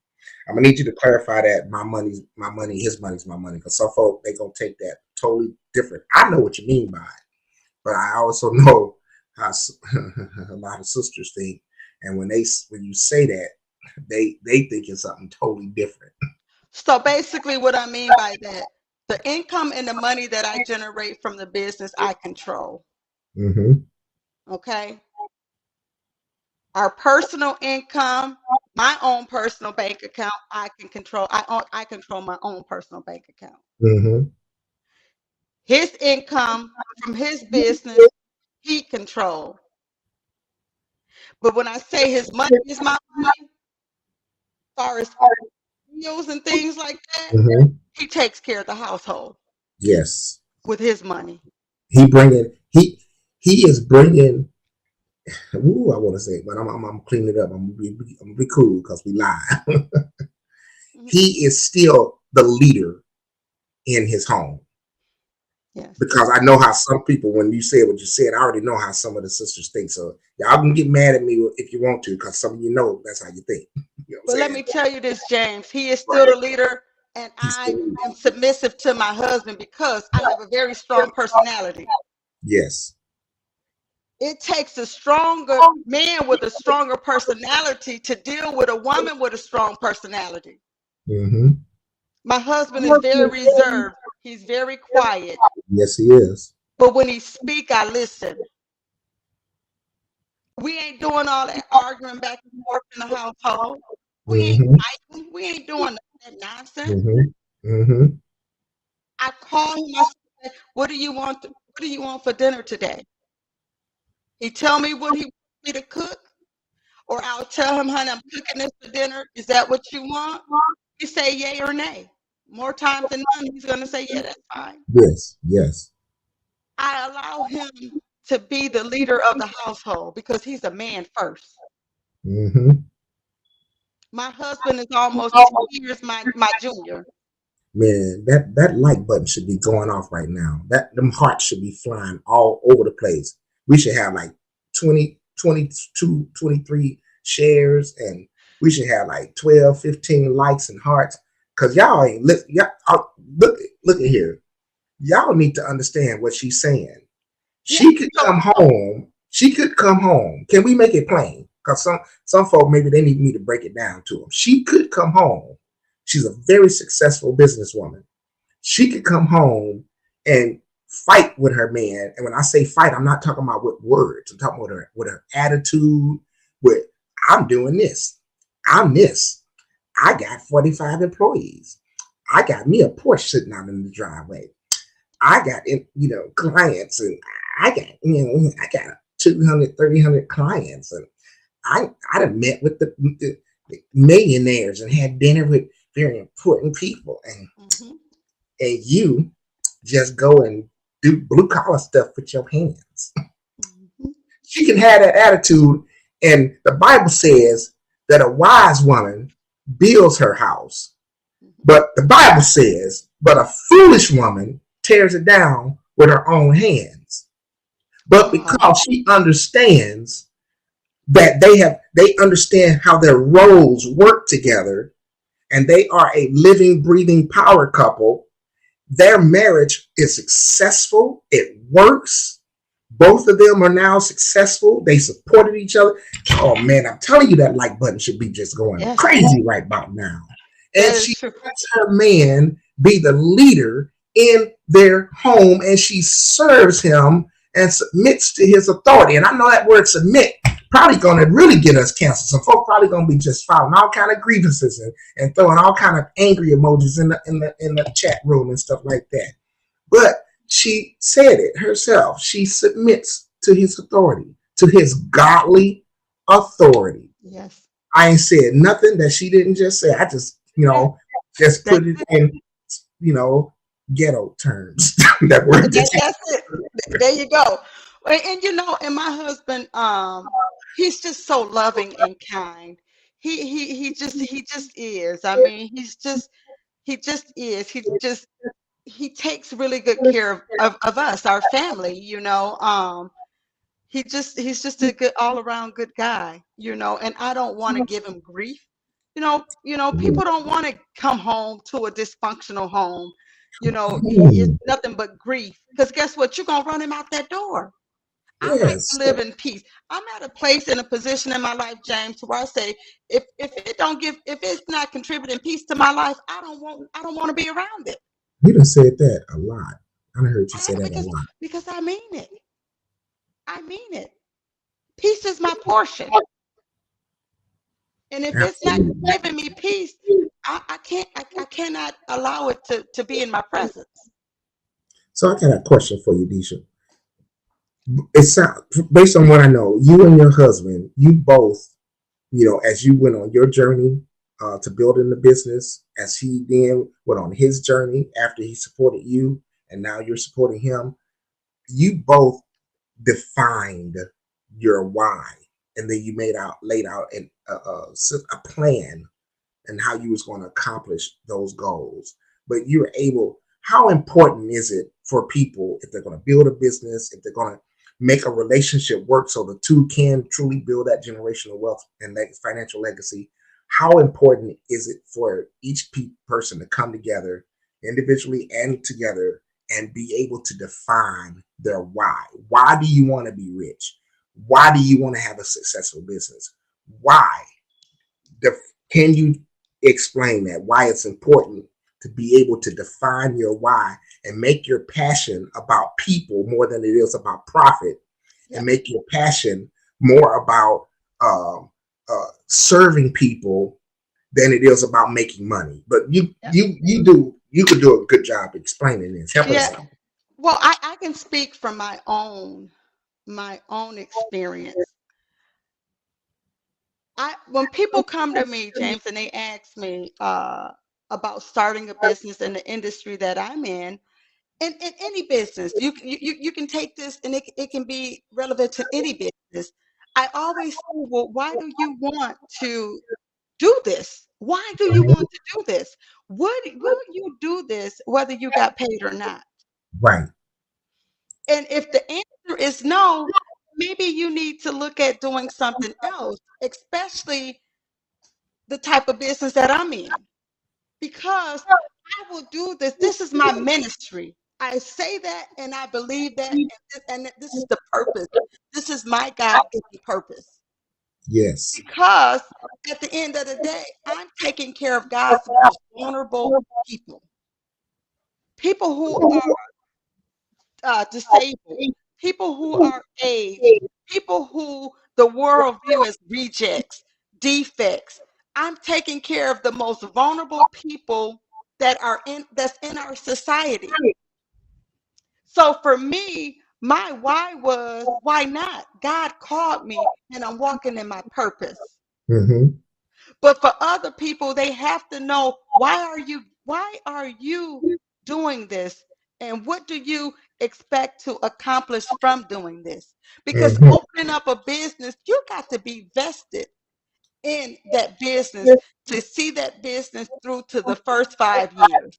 [SPEAKER 1] I'm gonna need you to clarify that my money's my money, his money's my money, because some folk they gonna take that totally different. I know what you mean by it, but I also know how a lot of sisters think, and when you say that, they think it's something totally different.
[SPEAKER 2] So basically, what I mean by that, the income and the money that I generate from the business, I control.
[SPEAKER 1] Mm-hmm.
[SPEAKER 2] Okay. Our personal income, my own personal bank account, I can control. I control my own personal bank account.
[SPEAKER 1] Mm-hmm.
[SPEAKER 2] His income from his business, he control. But when I say his money is my money, as far as meals and things like that,
[SPEAKER 1] Mm-hmm.
[SPEAKER 2] he takes care of the household
[SPEAKER 1] Yes.
[SPEAKER 2] with his money.
[SPEAKER 1] He bringing he is bringing. Ooh, I want to say, but I'm cleaning it up. I'm gonna be cool because we lie.
[SPEAKER 2] Mhm.
[SPEAKER 1] He is still the leader in his home
[SPEAKER 2] Yes.
[SPEAKER 1] because I know how some people, when you said what you said, I already know how some of the sisters think. So y'all can get mad at me if you want to, because some of you know that's how you think. You know what I'm
[SPEAKER 2] But let
[SPEAKER 1] saying?
[SPEAKER 2] me tell you this, James, he is still
[SPEAKER 1] Right?
[SPEAKER 2] the leader, and
[SPEAKER 1] He's still
[SPEAKER 2] I am submissive to my husband because I have a very strong personality.
[SPEAKER 1] yes.
[SPEAKER 2] It takes a stronger man with a stronger personality to deal with a woman with a strong personality.
[SPEAKER 1] Mm-hmm.
[SPEAKER 2] My husband is very reserved. He's very quiet.
[SPEAKER 1] Yes, he is.
[SPEAKER 2] But when he speak, I listen. We ain't doing all that arguing back and forth in the household. We ain't
[SPEAKER 1] Mm-hmm.
[SPEAKER 2] fighting. We ain't doing that nonsense.
[SPEAKER 1] Mm-hmm. Mm-hmm.
[SPEAKER 2] I call him. I say, What do you want for dinner today? He tell me what he wants me to cook, or I'll tell him, honey, I'm cooking this for dinner. Is that what you want? He say yay or nay. More times than none, he's gonna say, yeah, that's fine.
[SPEAKER 1] Yes, yes.
[SPEAKER 2] I allow him to be the leader of the household because he's a man first.
[SPEAKER 1] Hmm.
[SPEAKER 2] My husband is almost 2 years my junior.
[SPEAKER 1] Man, that like button should be going off right now. That them hearts should be flying all over the place. We should have like 20, 22, 23 shares, and we should have like 12, 15 likes and hearts. Cause y'all ain't look at here. Y'all need to understand what she's saying.
[SPEAKER 2] Yeah.
[SPEAKER 1] She could come home. She could come home. Can we make it plain? Because some folk maybe they need me to break it down to them. She could come home. She's a very successful businesswoman. She could come home and fight with her man. And when I say fight, I'm not talking about with words. I'm talking with her attitude. With I'm doing this. I'm this. I got 45 employees. I got me a Porsche sitting out in the driveway. I got clients, and I got 200, 300 clients, and I done met with the millionaires and had dinner with very important people, and you just go and do blue collar stuff with your hands. She can have that attitude, and the Bible says that a wise woman builds her house, but the Bible says, but a foolish woman tears it down with her own hands. But because she understands that they understand how their roles work together, and they are a living, breathing power couple, their marriage is successful. It works. Both of them are now successful. They supported each other. Oh man, I'm telling you, that like button should be just going crazy right about now. And she lets her man be the leader in their home, and she serves him and submits to his authority. And I know that word submit probably going to really get us canceled. Some folks probably going to be just filing all kind of grievances and throwing all kind of angry emojis in the chat room and stuff like that. But she said it herself. She submits to his authority, to his godly authority.
[SPEAKER 2] Yes.
[SPEAKER 1] I ain't said nothing that she didn't just say. I just, just put it in, ghetto terms. That word.
[SPEAKER 2] That's it. There you go. And my husband, he's just so loving and kind. He just is. I mean, he just is. He takes really good care of us, our family, he's just a good all around good guy, and I don't want to give him grief. People don't want to come home to a dysfunctional home. It's nothing but grief. Because guess what? You're gonna run him out that door. I like to live in peace. I'm at a place in a position in my life, James, where I say, if it's not contributing peace to my life, I don't want to be around it.
[SPEAKER 1] You done said that a lot. I heard you say that a lot.
[SPEAKER 2] Because I mean it. I mean it. Peace is my portion. And if it's not giving me peace, I cannot allow it to be in my presence.
[SPEAKER 1] So I got a question for you, Disha. It sounds, based on what I know, you and your husband, you both, as you went on your journey to building the business, as he then went on his journey after he supported you, and now you're supporting him, you both defined your why, and then you laid out a plan and how you was going to accomplish those goals. But you're able. How important is it for people, if they're going to build a business, if they're going to make a relationship work so the two can truly build that generational wealth and financial legacy? How important is it for each person to come together individually and together and be able to define their why? Why do you want to be rich? Why do you want to have a successful business? Why? Can you explain that? Why it's important to be able to define your why and make your passion about people more than it is about profit, and make your passion more about serving people than it is about making money. But you could do a good job explaining this. Help us out.
[SPEAKER 2] Well, I can speak from my own experience. When people come to me, James, and they ask me about starting a business in the industry that I'm in any business, you can take this and it can be relevant to any business. I always say, well, why do you want to do this? Why do you
[SPEAKER 1] Mhm.
[SPEAKER 2] want to do this? Will you do this whether you got paid or not?
[SPEAKER 1] Right.
[SPEAKER 2] And if the answer is no, maybe you need to look at doing something else, especially the type of business that I'm in, because I will do this. This is my ministry. I say that and I believe that, and this is the purpose. This is my God given purpose.
[SPEAKER 1] Yes.
[SPEAKER 2] Because at the end of the day, I'm taking care of God's most vulnerable people, people who are disabled, people who are aged, people who the world view as rejects, defects. I'm taking care of the most vulnerable people that's in our society. So for me, my why was why not? God called me and I'm walking in my purpose.
[SPEAKER 1] Hmm.
[SPEAKER 2] But for other people, they have to know why are you doing this? And what do you expect to accomplish from doing this? Because
[SPEAKER 1] Hmm.
[SPEAKER 2] opening up a business, you got to be vested in that business to see that business through to the first 5 years.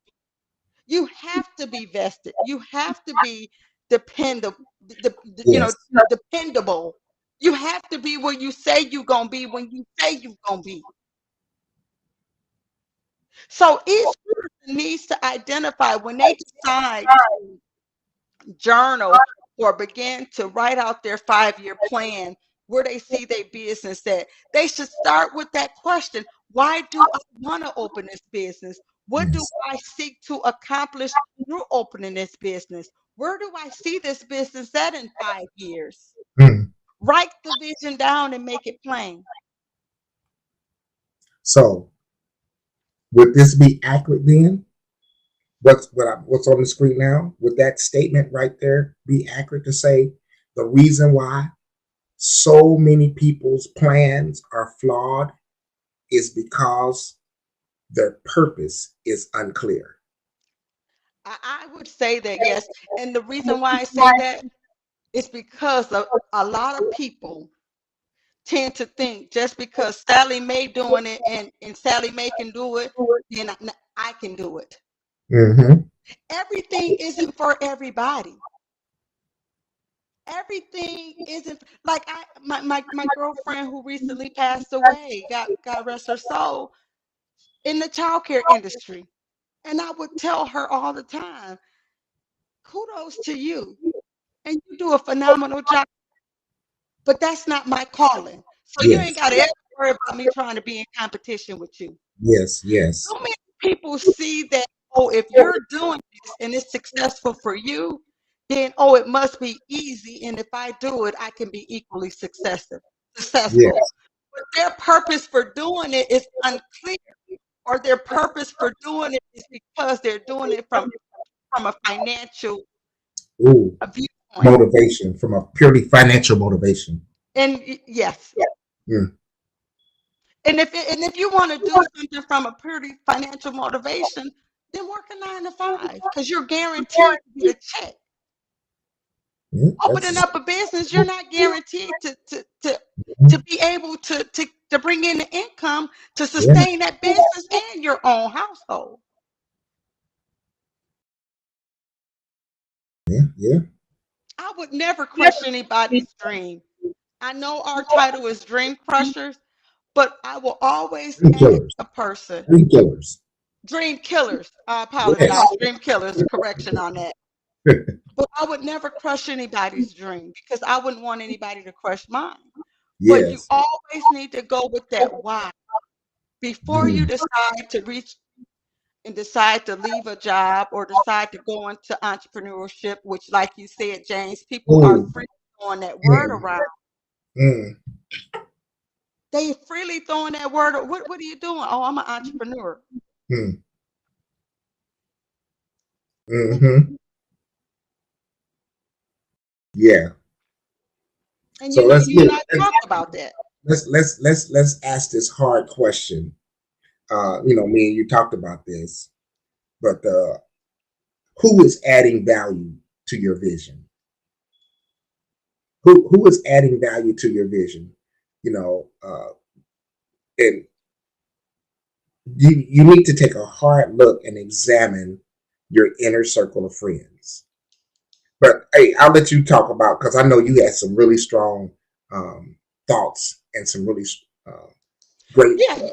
[SPEAKER 2] You have to be vested. You have to be dependable,
[SPEAKER 1] Yes.
[SPEAKER 2] dependable. You have to be where you say you're gonna be when you say you're gonna be. So each person needs to identify when they decide to journal or begin to write out their 5 year plan where they see their business at. They should start with that question. Why do I want to open this business? What do
[SPEAKER 1] Yes.
[SPEAKER 2] I seek to accomplish through opening this business? Where do I see this business at in 5 years?
[SPEAKER 1] Mm.
[SPEAKER 2] Write the vision down and make it plain.
[SPEAKER 1] So would this be accurate then? What's on the screen now? Would that statement right there be accurate to say the reason why so many people's plans are flawed is because their purpose is unclear?
[SPEAKER 2] I would say that yes. And the reason why I say that is because a lot of people tend to think just because Sally Mae doing it and Sally Mae can do it, then I can do it.
[SPEAKER 1] Mm-hmm.
[SPEAKER 2] Everything isn't for everybody. Everything isn't like my girlfriend who recently passed away, God rest her soul, in the childcare industry. And I would tell her all the time, kudos to you. And you do a phenomenal job, but that's not my calling. So you ain't
[SPEAKER 1] Yes.
[SPEAKER 2] got to ever worry about me trying to be in competition with you.
[SPEAKER 1] Yes. Yes.
[SPEAKER 2] So many people see that, oh, if you're doing this and it's successful for you, then oh, it must be easy. And if I do it, I can be equally successful.
[SPEAKER 1] Yes.
[SPEAKER 2] But their purpose for doing it is unclear, or their purpose for doing it is because they're doing it from a financial
[SPEAKER 1] Ooh,
[SPEAKER 2] viewpoint.
[SPEAKER 1] motivation from a purely financial motivation.
[SPEAKER 2] And yes,
[SPEAKER 1] Mm.
[SPEAKER 2] and if you want to do something from a purely financial motivation, then work a 9 to 5 because you're guaranteed to get a check.
[SPEAKER 1] Yeah,
[SPEAKER 2] Opening
[SPEAKER 1] that's
[SPEAKER 2] up a business, you're not guaranteed to be able to bring in the income to
[SPEAKER 1] yeah,
[SPEAKER 2] sustain that business and your own household.
[SPEAKER 1] yeah, yeah.
[SPEAKER 2] I would never crush anybody's dream. I know our title is Dream Crushers, but I will always
[SPEAKER 1] Dream
[SPEAKER 2] ask
[SPEAKER 1] killers.
[SPEAKER 2] a person,
[SPEAKER 1] Dream killers.
[SPEAKER 2] Dream Killers. I
[SPEAKER 1] Yes.
[SPEAKER 2] apologize, Dream Killers, correction on that. But I would never crush anybody's dream because I wouldn't want anybody to crush mine. But you
[SPEAKER 1] Yes.
[SPEAKER 2] always need to go with that why before you
[SPEAKER 1] Mm.
[SPEAKER 2] decide to reach and decide to leave a job or decide to go into entrepreneurship, which, like you said, James, people are
[SPEAKER 1] Ooh.
[SPEAKER 2] free throwing that word
[SPEAKER 1] Mm.
[SPEAKER 2] around.
[SPEAKER 1] Mm.
[SPEAKER 2] They freely throwing that word. What are you doing? Oh, I'm an entrepreneur.
[SPEAKER 1] Mm.
[SPEAKER 2] Well,
[SPEAKER 1] Mm-hmm. Yeah.
[SPEAKER 2] And
[SPEAKER 1] So let's
[SPEAKER 2] you
[SPEAKER 1] get
[SPEAKER 2] and I talked about that.
[SPEAKER 1] let's ask this hard question. Me and you talked about this, but who is adding value to your vision? Who is adding value to your vision? You know, and you need to take a hard look and examine your inner circle of friends. But hey, I'll let you talk about, because I know you had some really strong um, thoughts and some really uh, great
[SPEAKER 2] Yeah.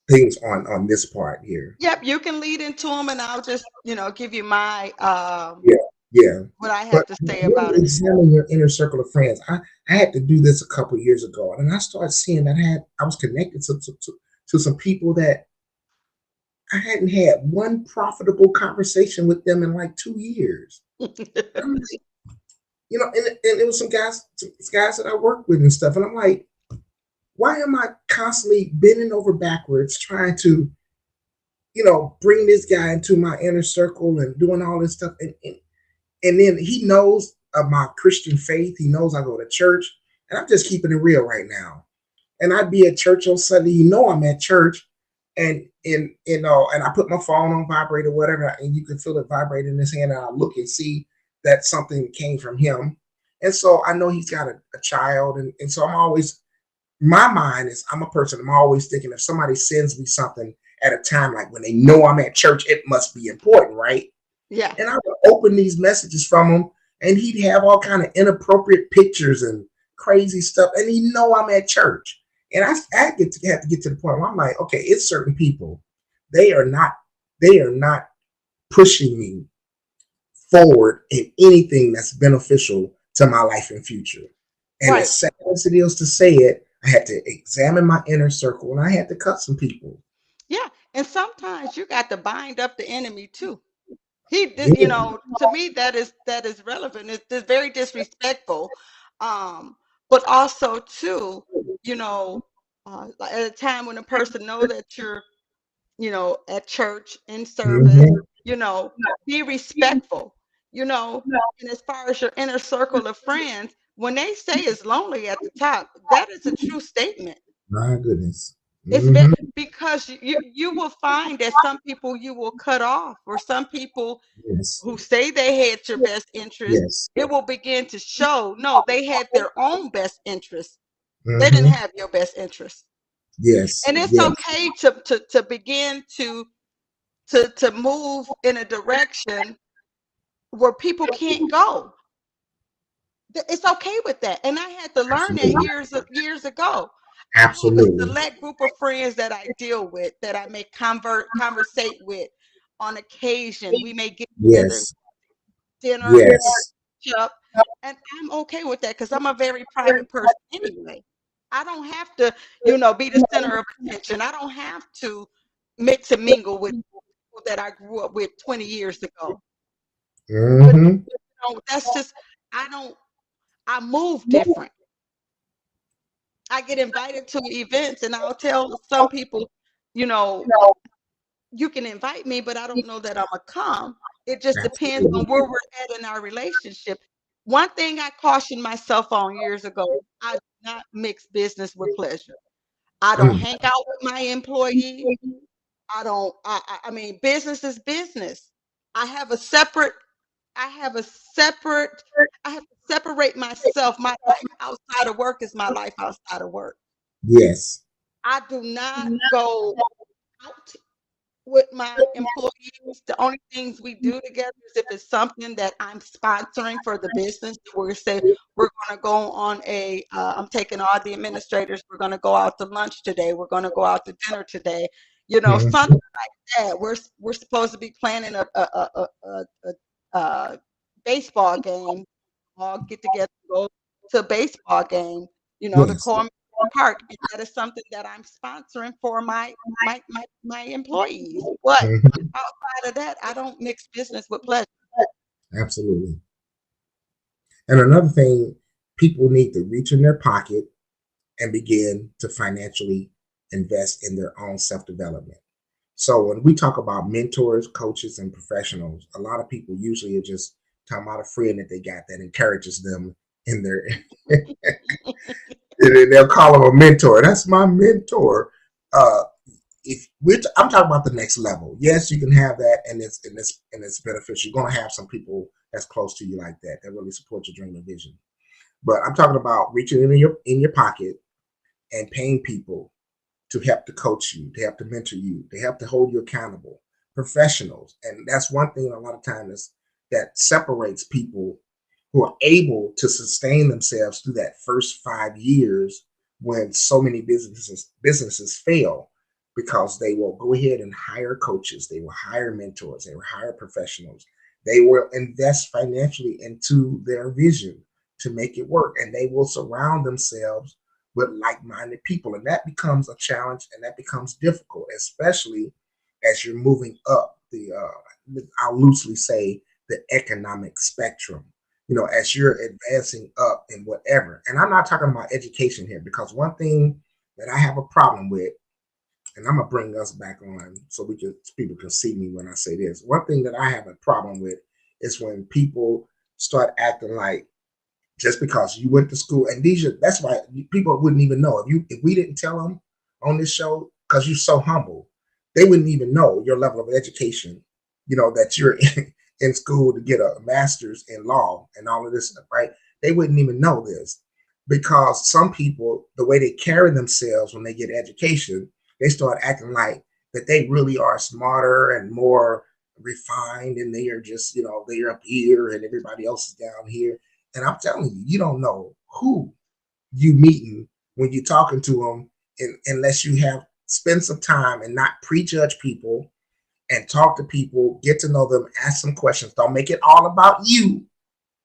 [SPEAKER 1] things on this part here.
[SPEAKER 2] Yep. You can lead into them, and I'll just give you my
[SPEAKER 1] Yeah, yeah.
[SPEAKER 2] what I
[SPEAKER 1] But
[SPEAKER 2] have to say about
[SPEAKER 1] really
[SPEAKER 2] it.
[SPEAKER 1] examine your inner circle of friends. I had to do this a couple years ago, and I started seeing that I was connected to some people that I hadn't had one profitable conversation with them in like 2 years. I'm like, and it was some guys that I worked with and stuff, and I'm like, why am I constantly bending over backwards trying to, bring this guy into my inner circle and doing all this stuff, and then he knows of my Christian faith. He knows I go to church, and I'm just keeping it real right now. And I'd be at church on Sunday. I'm at church, and I put my phone on vibrate or whatever, and you can feel it vibrate in his hand. And I look and see that something came from him, and so I know he's got a child, and so I'm always, my mind is, I'm a person. I'm always thinking, if somebody sends me something at a time like when they know I'm at church, it must be important, right?
[SPEAKER 2] Yeah.
[SPEAKER 1] And I would open these messages from him, and he'd have all kind of inappropriate pictures and crazy stuff, and he know I'm at church. And I have to get to the point where I'm like, okay, it's certain people, they are not they are not pushing me forward in anything that's beneficial to my life and future. And
[SPEAKER 2] Right.
[SPEAKER 1] as sad as it is to say it, I had to examine my inner circle, and I had to cut some people.
[SPEAKER 2] Yeah. And sometimes you got to bind up the enemy too.
[SPEAKER 1] Yeah.
[SPEAKER 2] To me, that is relevant. It's very disrespectful, um, but also too, you know, like at a time when a person know that you're, at church in service,
[SPEAKER 1] Mm-hmm.
[SPEAKER 2] you know, be respectful, you know. And as far as your inner circle of friends, when they say it's lonely at the top, that is a true statement.
[SPEAKER 1] My goodness.
[SPEAKER 2] It's ve
[SPEAKER 1] Mm-hmm.
[SPEAKER 2] because you will find that some people you will cut off, or some people
[SPEAKER 1] Yes.
[SPEAKER 2] who say they had your best interest,
[SPEAKER 1] Yes.
[SPEAKER 2] it will begin to show, no, they had their own best interest. They didn't
[SPEAKER 1] Mm-hmm.
[SPEAKER 2] have your best interest.
[SPEAKER 1] Yes.
[SPEAKER 2] And it's
[SPEAKER 1] Yes.
[SPEAKER 2] okay to begin to move in a direction where people can't go. It's okay with that. And I had to learn that
[SPEAKER 1] Absolutely.
[SPEAKER 2] years ago. I have a
[SPEAKER 1] Absolutely.
[SPEAKER 2] select group of friends that I deal with, that I may conversate with on occasion. We may get together and
[SPEAKER 1] Yes.
[SPEAKER 2] dinner and
[SPEAKER 1] Yes.
[SPEAKER 2] catch up, and I'm okay with that because I'm a very private person anyway. I don't have to, be the center of attention. I don't have to mix and mingle with people that I grew up with 20 years ago. But
[SPEAKER 1] Mm-hmm.
[SPEAKER 2] that's just, I don't. I move different. I get invited to events, and I'll tell some people, you know, you can invite me, but I don't know that Imma come. It just depends on
[SPEAKER 1] Absolutely.
[SPEAKER 2] where we're at in our relationship. One thing I cautioned myself on years ago, I do not mix business with pleasure. I don't
[SPEAKER 1] Mm.
[SPEAKER 2] hang out with my employees. I don't I mean, business is business. I have a separate I have a separate I have to separate myself. My life outside of work is my life outside of work.
[SPEAKER 1] Yes.
[SPEAKER 2] I do not go out with my employees. The only things we do together is if it's something that I'm sponsoring for the business. Where we say we're going to go on I'm taking all the administrators. We're going to go out to lunch today. We're going to go out to dinner today. Something
[SPEAKER 1] Mm-hmm.
[SPEAKER 2] like that. We're supposed to be planning a baseball game. All get together, go to a baseball game. The
[SPEAKER 1] Yes.
[SPEAKER 2] Cornwall Park, and that is something that I'm sponsoring for my employees. But
[SPEAKER 1] Mm-hmm.
[SPEAKER 2] outside of that, I don't mix business with pleasure.
[SPEAKER 1] Absolutely. And another thing, people need to reach in their pocket and begin to financially invest in their own self development. So when we talk about mentors, coaches, and professionals, a lot of people usually are just talking about a friend that they got that encourages them in their they'll call him a mentor. That's my mentor. Uh, if which I'm talking about the next level. Yes, you can have that, and it's beneficial. You're gonna have some people that's close to you like that really support your dream and vision. But I'm talking about reaching in your pocket and paying people to help to coach you, to help to mentor you, to help to hold you accountable. Professionals, and that's one thing a lot of times that separates people who are able to sustain themselves through that first 5 years when so many businesses fail because they will go ahead and hire coaches, they will hire mentors, they will hire professionals, they will invest financially into their vision to make it work, and they will surround themselves with like-minded people, and that becomes a challenge and that becomes difficult, especially as you're moving up I'll loosely say the economic spectrum, as you're advancing up in whatever. And I'm not talking about education here, because one thing that I have a problem with, and I'm gonna bring us back on so people can see me when I say this. One thing that I have a problem with is when people start acting like just because you went to school, and that's why people wouldn't even know if we didn't tell them on this show, because you're so humble, they wouldn't even know your level of education, that you're in school to get a master's in law and all of this stuff, right? They wouldn't even know this, because some people, the way they carry themselves when they get education, they start acting like that they really are smarter and more refined, and they are just, they're up here and everybody else is down here. And I'm telling you, you don't know who you meeting when you're talking to them, unless you have spend some time and not prejudge people and talk to people, get to know them, ask some questions. Don't make it all about you.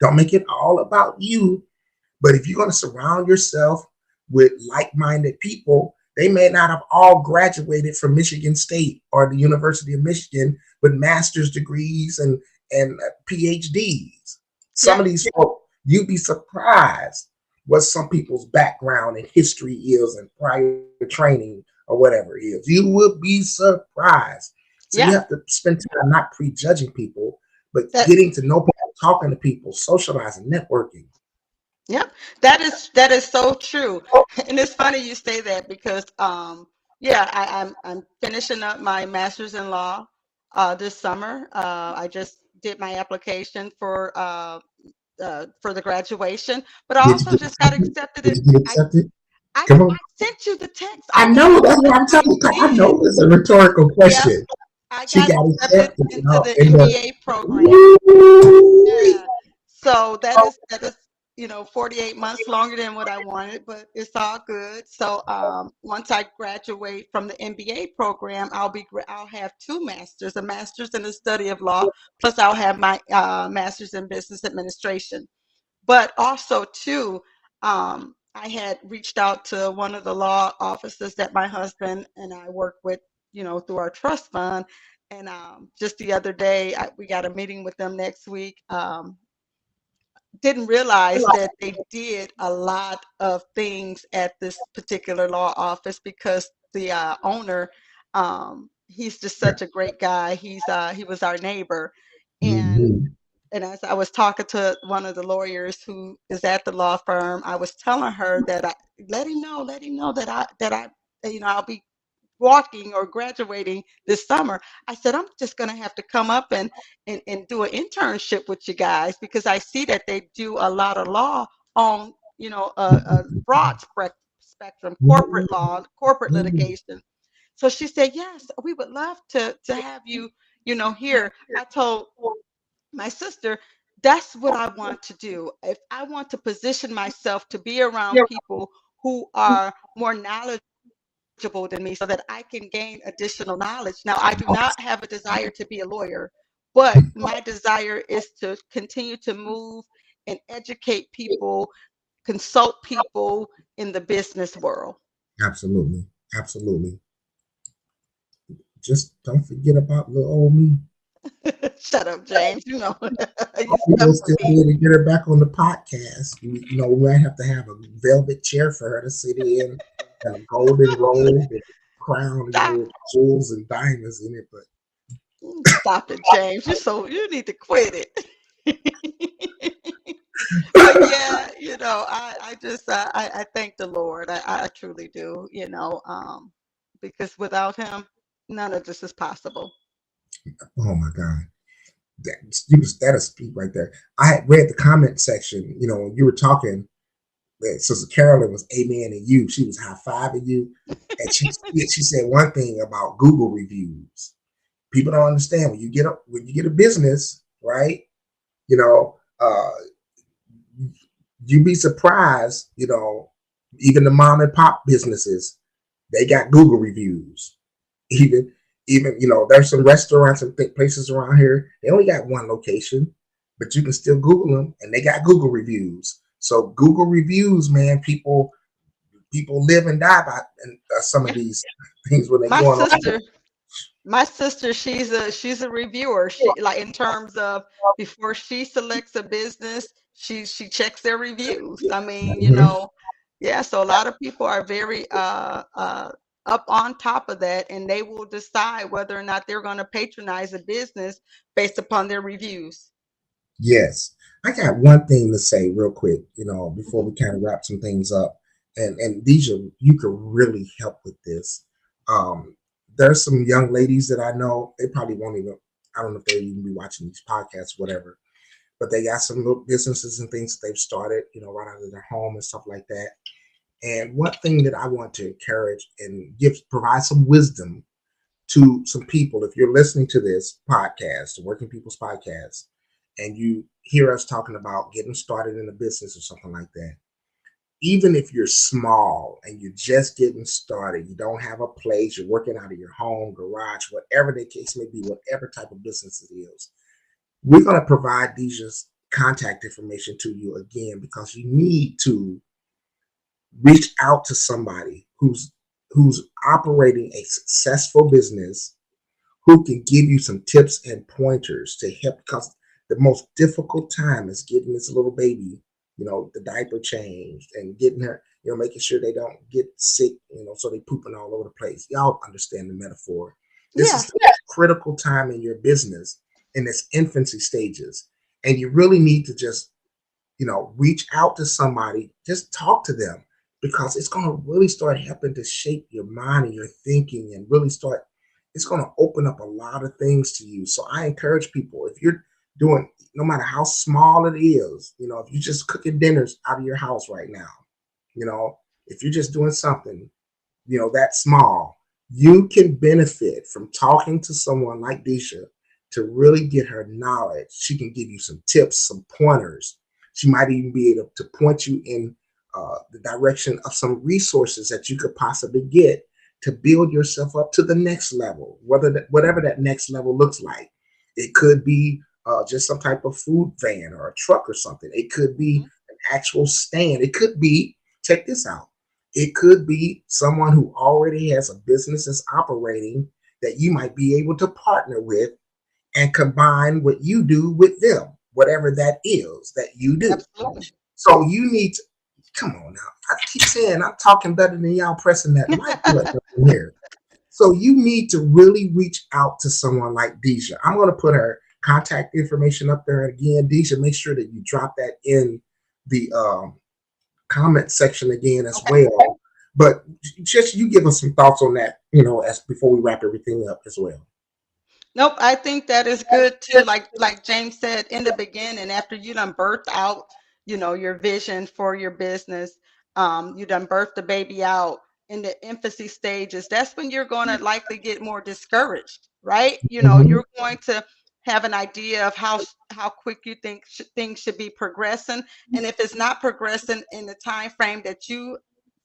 [SPEAKER 1] Don't make it all about you. But if you're going to surround yourself with like-minded people, they may not have all graduated from Michigan State or the University of Michigan with master's degrees and PhDs. Some
[SPEAKER 2] Yeah.
[SPEAKER 1] of these folks, you'd be surprised what some people's background and history is and prior training or whatever it is. You would be surprised. So you
[SPEAKER 2] Yeah.
[SPEAKER 1] have to spend time not prejudging people, but
[SPEAKER 2] That
[SPEAKER 1] getting to know people, talking to people, socializing, networking.
[SPEAKER 2] Yep, that is so true. And it's funny you say that because yeah, I'm finishing up my master's in law this summer. I just did my application for the graduation, but I
[SPEAKER 1] Did you
[SPEAKER 2] also
[SPEAKER 1] get
[SPEAKER 2] just got
[SPEAKER 1] accepted?
[SPEAKER 2] accepted
[SPEAKER 1] Did
[SPEAKER 2] in
[SPEAKER 1] you get
[SPEAKER 2] I
[SPEAKER 1] accepted?
[SPEAKER 2] I,
[SPEAKER 1] Come on.
[SPEAKER 2] I sent you the text.
[SPEAKER 1] I
[SPEAKER 2] I got
[SPEAKER 1] know that's what
[SPEAKER 2] accepted.
[SPEAKER 1] I'm
[SPEAKER 2] I
[SPEAKER 1] telling you. I
[SPEAKER 2] did.
[SPEAKER 1] know it's a rhetorical
[SPEAKER 2] Yep,
[SPEAKER 1] question.
[SPEAKER 2] I
[SPEAKER 1] She
[SPEAKER 2] got
[SPEAKER 1] got
[SPEAKER 2] accepted
[SPEAKER 1] accepted,
[SPEAKER 2] into the
[SPEAKER 1] in the
[SPEAKER 2] MBA program.
[SPEAKER 1] Woo-wee.
[SPEAKER 2] Yeah. So that is 48 months longer than what I wanted, but it's all good. So once I graduate from the MBA program, I'll have two masters, a master's in the study of law, plus I'll have my master's in business administration. But also too, I had reached out to one of the law offices that my husband and I work with, through our trust fund. And just the other day, we got a meeting with them next week. Didn't realize that they did a lot of things at this particular law office because the owner, he's just such a great guy. He was our neighbor, and
[SPEAKER 1] Mhm.
[SPEAKER 2] as I was talking to one of the lawyers who is at the law firm, I was telling her that I let him know that I I'll be walking or graduating this summer. I said, I'm just going to have to come up and do an internship with you guys because I see that they do a lot of law on, a broad spectrum, corporate law, corporate
[SPEAKER 1] Mhm.
[SPEAKER 2] litigation. So she said, yes, we would love to have you, here. I told my sister, that's what I want to do. If I want to position myself to be around people who are more knowledgeable than me so that I can gain additional knowledge. Now, I do not have a desire to be a lawyer, but my desire is to continue to move and educate people, consult people in the business world.
[SPEAKER 1] Absolutely. Absolutely. Just don't forget about little old me.
[SPEAKER 2] Shut up, James. You
[SPEAKER 1] We
[SPEAKER 2] stuck
[SPEAKER 1] will
[SPEAKER 2] with
[SPEAKER 1] still
[SPEAKER 2] me.
[SPEAKER 1] need to get her back on the podcast. We might have to have a velvet chair for her to sit in, a golden robe, and crown,
[SPEAKER 2] Stop.
[SPEAKER 1] with jewels and diamonds in it. But
[SPEAKER 2] Stop it, James. You need to quit it. But yeah, I just I thank the Lord. I truly do, because without him, none of this is possible.
[SPEAKER 1] Oh my God. That is speak right there. I had read the comment section, when you were talking, that Sister Carolyn was amen and you. She was high fiving you. And she said one thing about Google reviews. People don't understand when you get a business, right? You know, you'd be surprised, even the mom and pop businesses, they got Google reviews. Even there's some restaurants and places around here. They only got one location, but you can still Google them, and they got Google reviews. So Google reviews, man, people live and die by some of these things when they're
[SPEAKER 2] My
[SPEAKER 1] going on.
[SPEAKER 2] sister, my sister, she's a reviewer. She like in terms of before she selects a business, she checks their reviews. I mean,
[SPEAKER 1] Mhm.
[SPEAKER 2] yeah. So a lot of people are very up on top of that, and they will decide whether or not they're going to patronize a business based upon their reviews.
[SPEAKER 1] Yes, I got one thing to say real quick, before
[SPEAKER 2] Mhm.
[SPEAKER 1] we kind of wrap some things up, and these you could really help with this. There's some young ladies that I know. They probably won't even. I don't know if they even be watching these podcasts, whatever. But they got some little businesses and things that they've started, right out of their home and stuff like that. And one thing that I want to encourage and provide some wisdom to some people, if you're listening to this podcast, the Working People's Podcast, and you hear us talking about getting started in a business or something like that, even if you're small and you're just getting started, you don't have a place, you're working out of your home, garage, whatever the case may be, whatever type of business it is, we're going to provide Deja's contact information to you again because you need to reach out to somebody who's operating a successful business, who can give you some tips and pointers to help, because the most difficult time is getting this little baby, the diaper changed and getting her, making sure they don't get sick, so they pooping all over the place. Y'all understand the metaphor. This
[SPEAKER 2] Yeah,
[SPEAKER 1] is the critical time in your business in its infancy stages. And you really need to just reach out to somebody, just talk to them, because it's going to really start helping to shape your mind and your thinking and really start, it's going to open up a lot of things to you. So I encourage people, if you're doing, no matter how small it is, if you're just cooking dinners out of your house right now, you know, if you're just doing something, that small, you can benefit from talking to someone like Disha to really get her knowledge. She can give you some tips, some pointers. She might even be able to point you in the direction of some resources that you could possibly get to build yourself up to the next level, whatever that next level looks like. It could be just some type of food van or a truck or something. It could be
[SPEAKER 2] mhm,
[SPEAKER 1] an actual stand. It could be, check this out, it could be someone who already has a business that's operating that you might be able to partner with and combine what you do with them, whatever that is that you do.
[SPEAKER 2] absolutely.
[SPEAKER 1] So you need to, come on now. I keep saying I'm talking better than y'all pressing that mic button in here. So you need to really reach out to someone like Deja. I'm going to put her contact information up there again. Deja, make sure that you drop that in the comment section again as
[SPEAKER 2] Okay.
[SPEAKER 1] well. But just you give us some thoughts on that, as before we wrap everything up as well.
[SPEAKER 2] Nope, I think that is good too. Like James said in the beginning, after you done birthed out, your vision for your business, you done birthed the baby out in the infancy stages. That's when you're going to likely get more discouraged, right?
[SPEAKER 1] Mm-hmm.
[SPEAKER 2] You're going to have an idea of how quick you think things should be progressing, and if it's not progressing in the time frame that you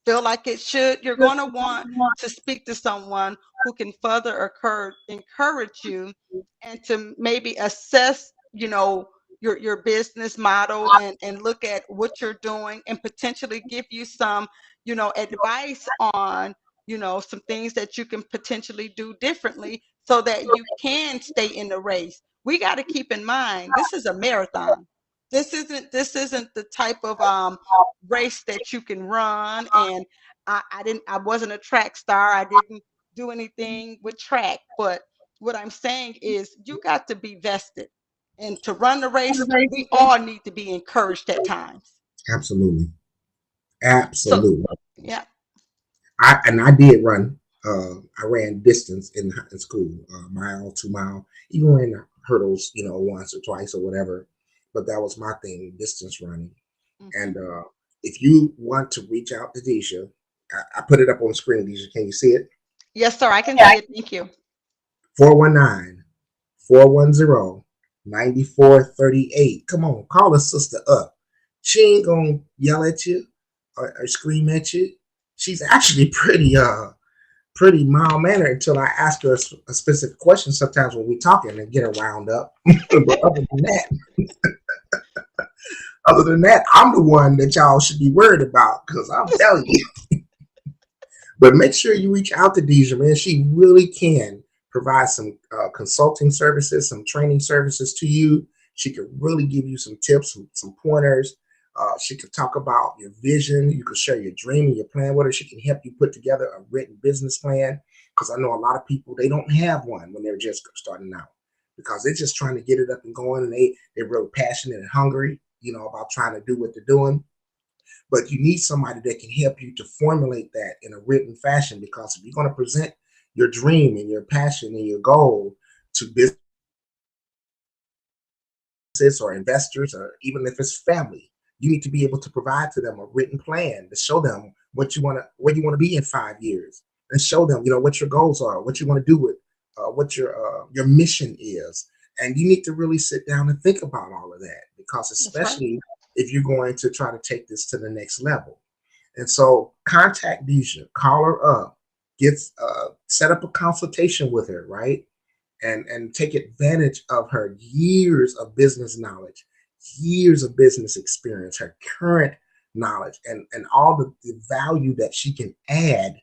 [SPEAKER 2] feel like it should, you're going to want to speak to someone who can further encourage you and to maybe assess, your business model and look at what you're doing and potentially give you some, advice on, some things that you can potentially do differently so that you can stay in the race. We got to keep in mind this is a marathon. This isn't the type of race that you can run. And I wasn't a track star. I didn't do anything with track. But what I'm saying is you got to be vested. And to run the race, we all need to be encouraged at times.
[SPEAKER 1] Absolutely.
[SPEAKER 2] So,
[SPEAKER 1] Absolutely.
[SPEAKER 2] yeah.
[SPEAKER 1] I did run. I ran distance in school, mile, 2 mile, even ran the hurdles, once or twice or whatever. But that was my thing, distance running.
[SPEAKER 2] Hmm.
[SPEAKER 1] And if you want to reach out to Deja, I put it up on the screen. Deja, can you see it?
[SPEAKER 2] Yes, sir. I can see it. Thank you.
[SPEAKER 1] 419 410 9438. Come on, call a sister up. She ain't gonna yell at you or scream at you. She's actually pretty mild mannered until I ask her a specific question sometimes when we talking and get her wound up. But other than that, I'm the one that y'all should be worried about because I'm telling you. But make sure you reach out to Deja, man. She really can provide some consulting services, some training services to you. She could really give you some tips, some pointers. She could talk about your vision. You could share your dream and your plan with her. She can help you put together a written business plan because I know a lot of people, they don't have one when they're just starting out because they're just trying to get it up and going, and they're really passionate and hungry, about trying to do what they're doing. But you need somebody that can help you to formulate that in a written fashion because if you're going to present your dream and your passion and your goal to businesses or investors or even if it's family, you need to be able to provide to them a written plan to show them what you want to where you want to be in 5 years and show them what your goals are, what you want to do with what your mission is. And you need to really sit down and think about all of that because
[SPEAKER 2] That's right.
[SPEAKER 1] especially if you're going to try to take this to the next level. And so contact Deja, call her up, get set up a consultation with her, right? And take advantage of her years of business knowledge, years of business experience, her current knowledge, and all the value that she can add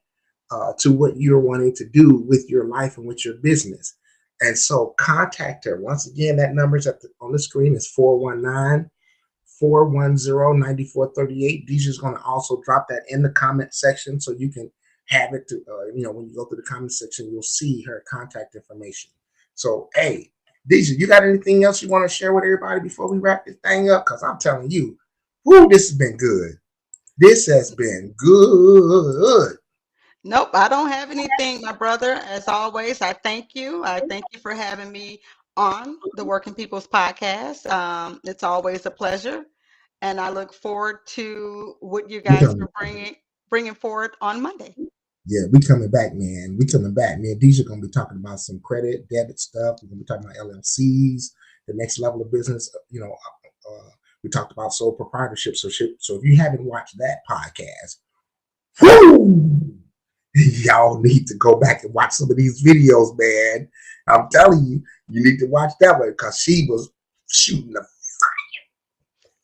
[SPEAKER 1] to what you're wanting to do with your life and with your business. And so contact her. Once again, that number is on the screen is 419 410 9438. Deja's going to also drop that in the comment section so you can have it to, when you go through the comment section, you'll see her contact information. So, hey, Deja, you got anything else you want to share with everybody before we wrap this thing up? Because I'm telling you, whoo, this has been good. This has been good.
[SPEAKER 2] Nope, I don't have anything, my brother. As always, I thank you. I thank you for having me on the Working People's Podcast. It's always a pleasure, and I look forward to what you
[SPEAKER 1] We
[SPEAKER 2] guys
[SPEAKER 1] coming,
[SPEAKER 2] are bringing forward on Monday.
[SPEAKER 1] yeah, we coming back, man. We coming back, man. Deja gonna be talking about some credit, debit stuff. We're gonna be talking about LLCs, the next level of business. We talked about sole proprietorship. So if you haven't watched that podcast, whoo, y'all need to go back and watch some of these videos, man. I'm telling you, you need to watch that one because she was shooting the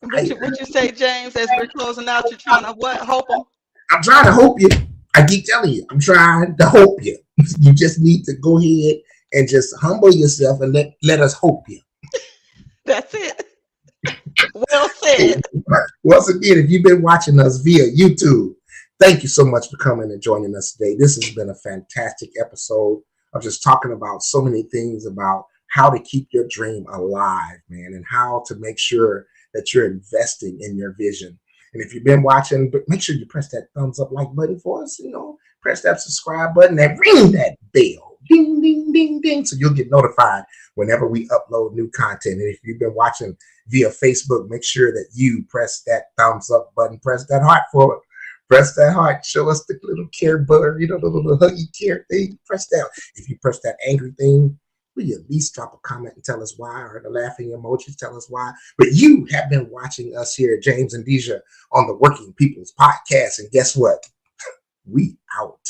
[SPEAKER 2] And what
[SPEAKER 1] fire.
[SPEAKER 2] you say, James? As we're closing out, you're trying to what? Hope them.
[SPEAKER 1] I'm trying to hope you. I keep telling you, I'm trying to hope you. You just need to go ahead and just humble yourself and let us hope you.
[SPEAKER 2] That's it. Well
[SPEAKER 1] Hey,
[SPEAKER 2] said.
[SPEAKER 1] once again, if you've been watching us via YouTube, thank you so much for coming and joining us today. This has been a fantastic episode of just talking about so many things about how to keep your dream alive, man, and how to make sure that you're investing in your vision. And if you've been watching, make sure you press that thumbs up like button for us, press that subscribe button and ring that bell. Ding, ding, ding, ding. So you'll get notified whenever we upload new content. And if you've been watching via Facebook, make sure that you press that thumbs up button, press that heart for it. Press that heart, show us the little care button, the little huggy care thing. Press that. If you press that angry thing, will you at least drop a comment and tell us why, or the laughing emojis, tell us why. But you have been watching us here, James and Deja, on the Working People's Podcast. And guess what? We out.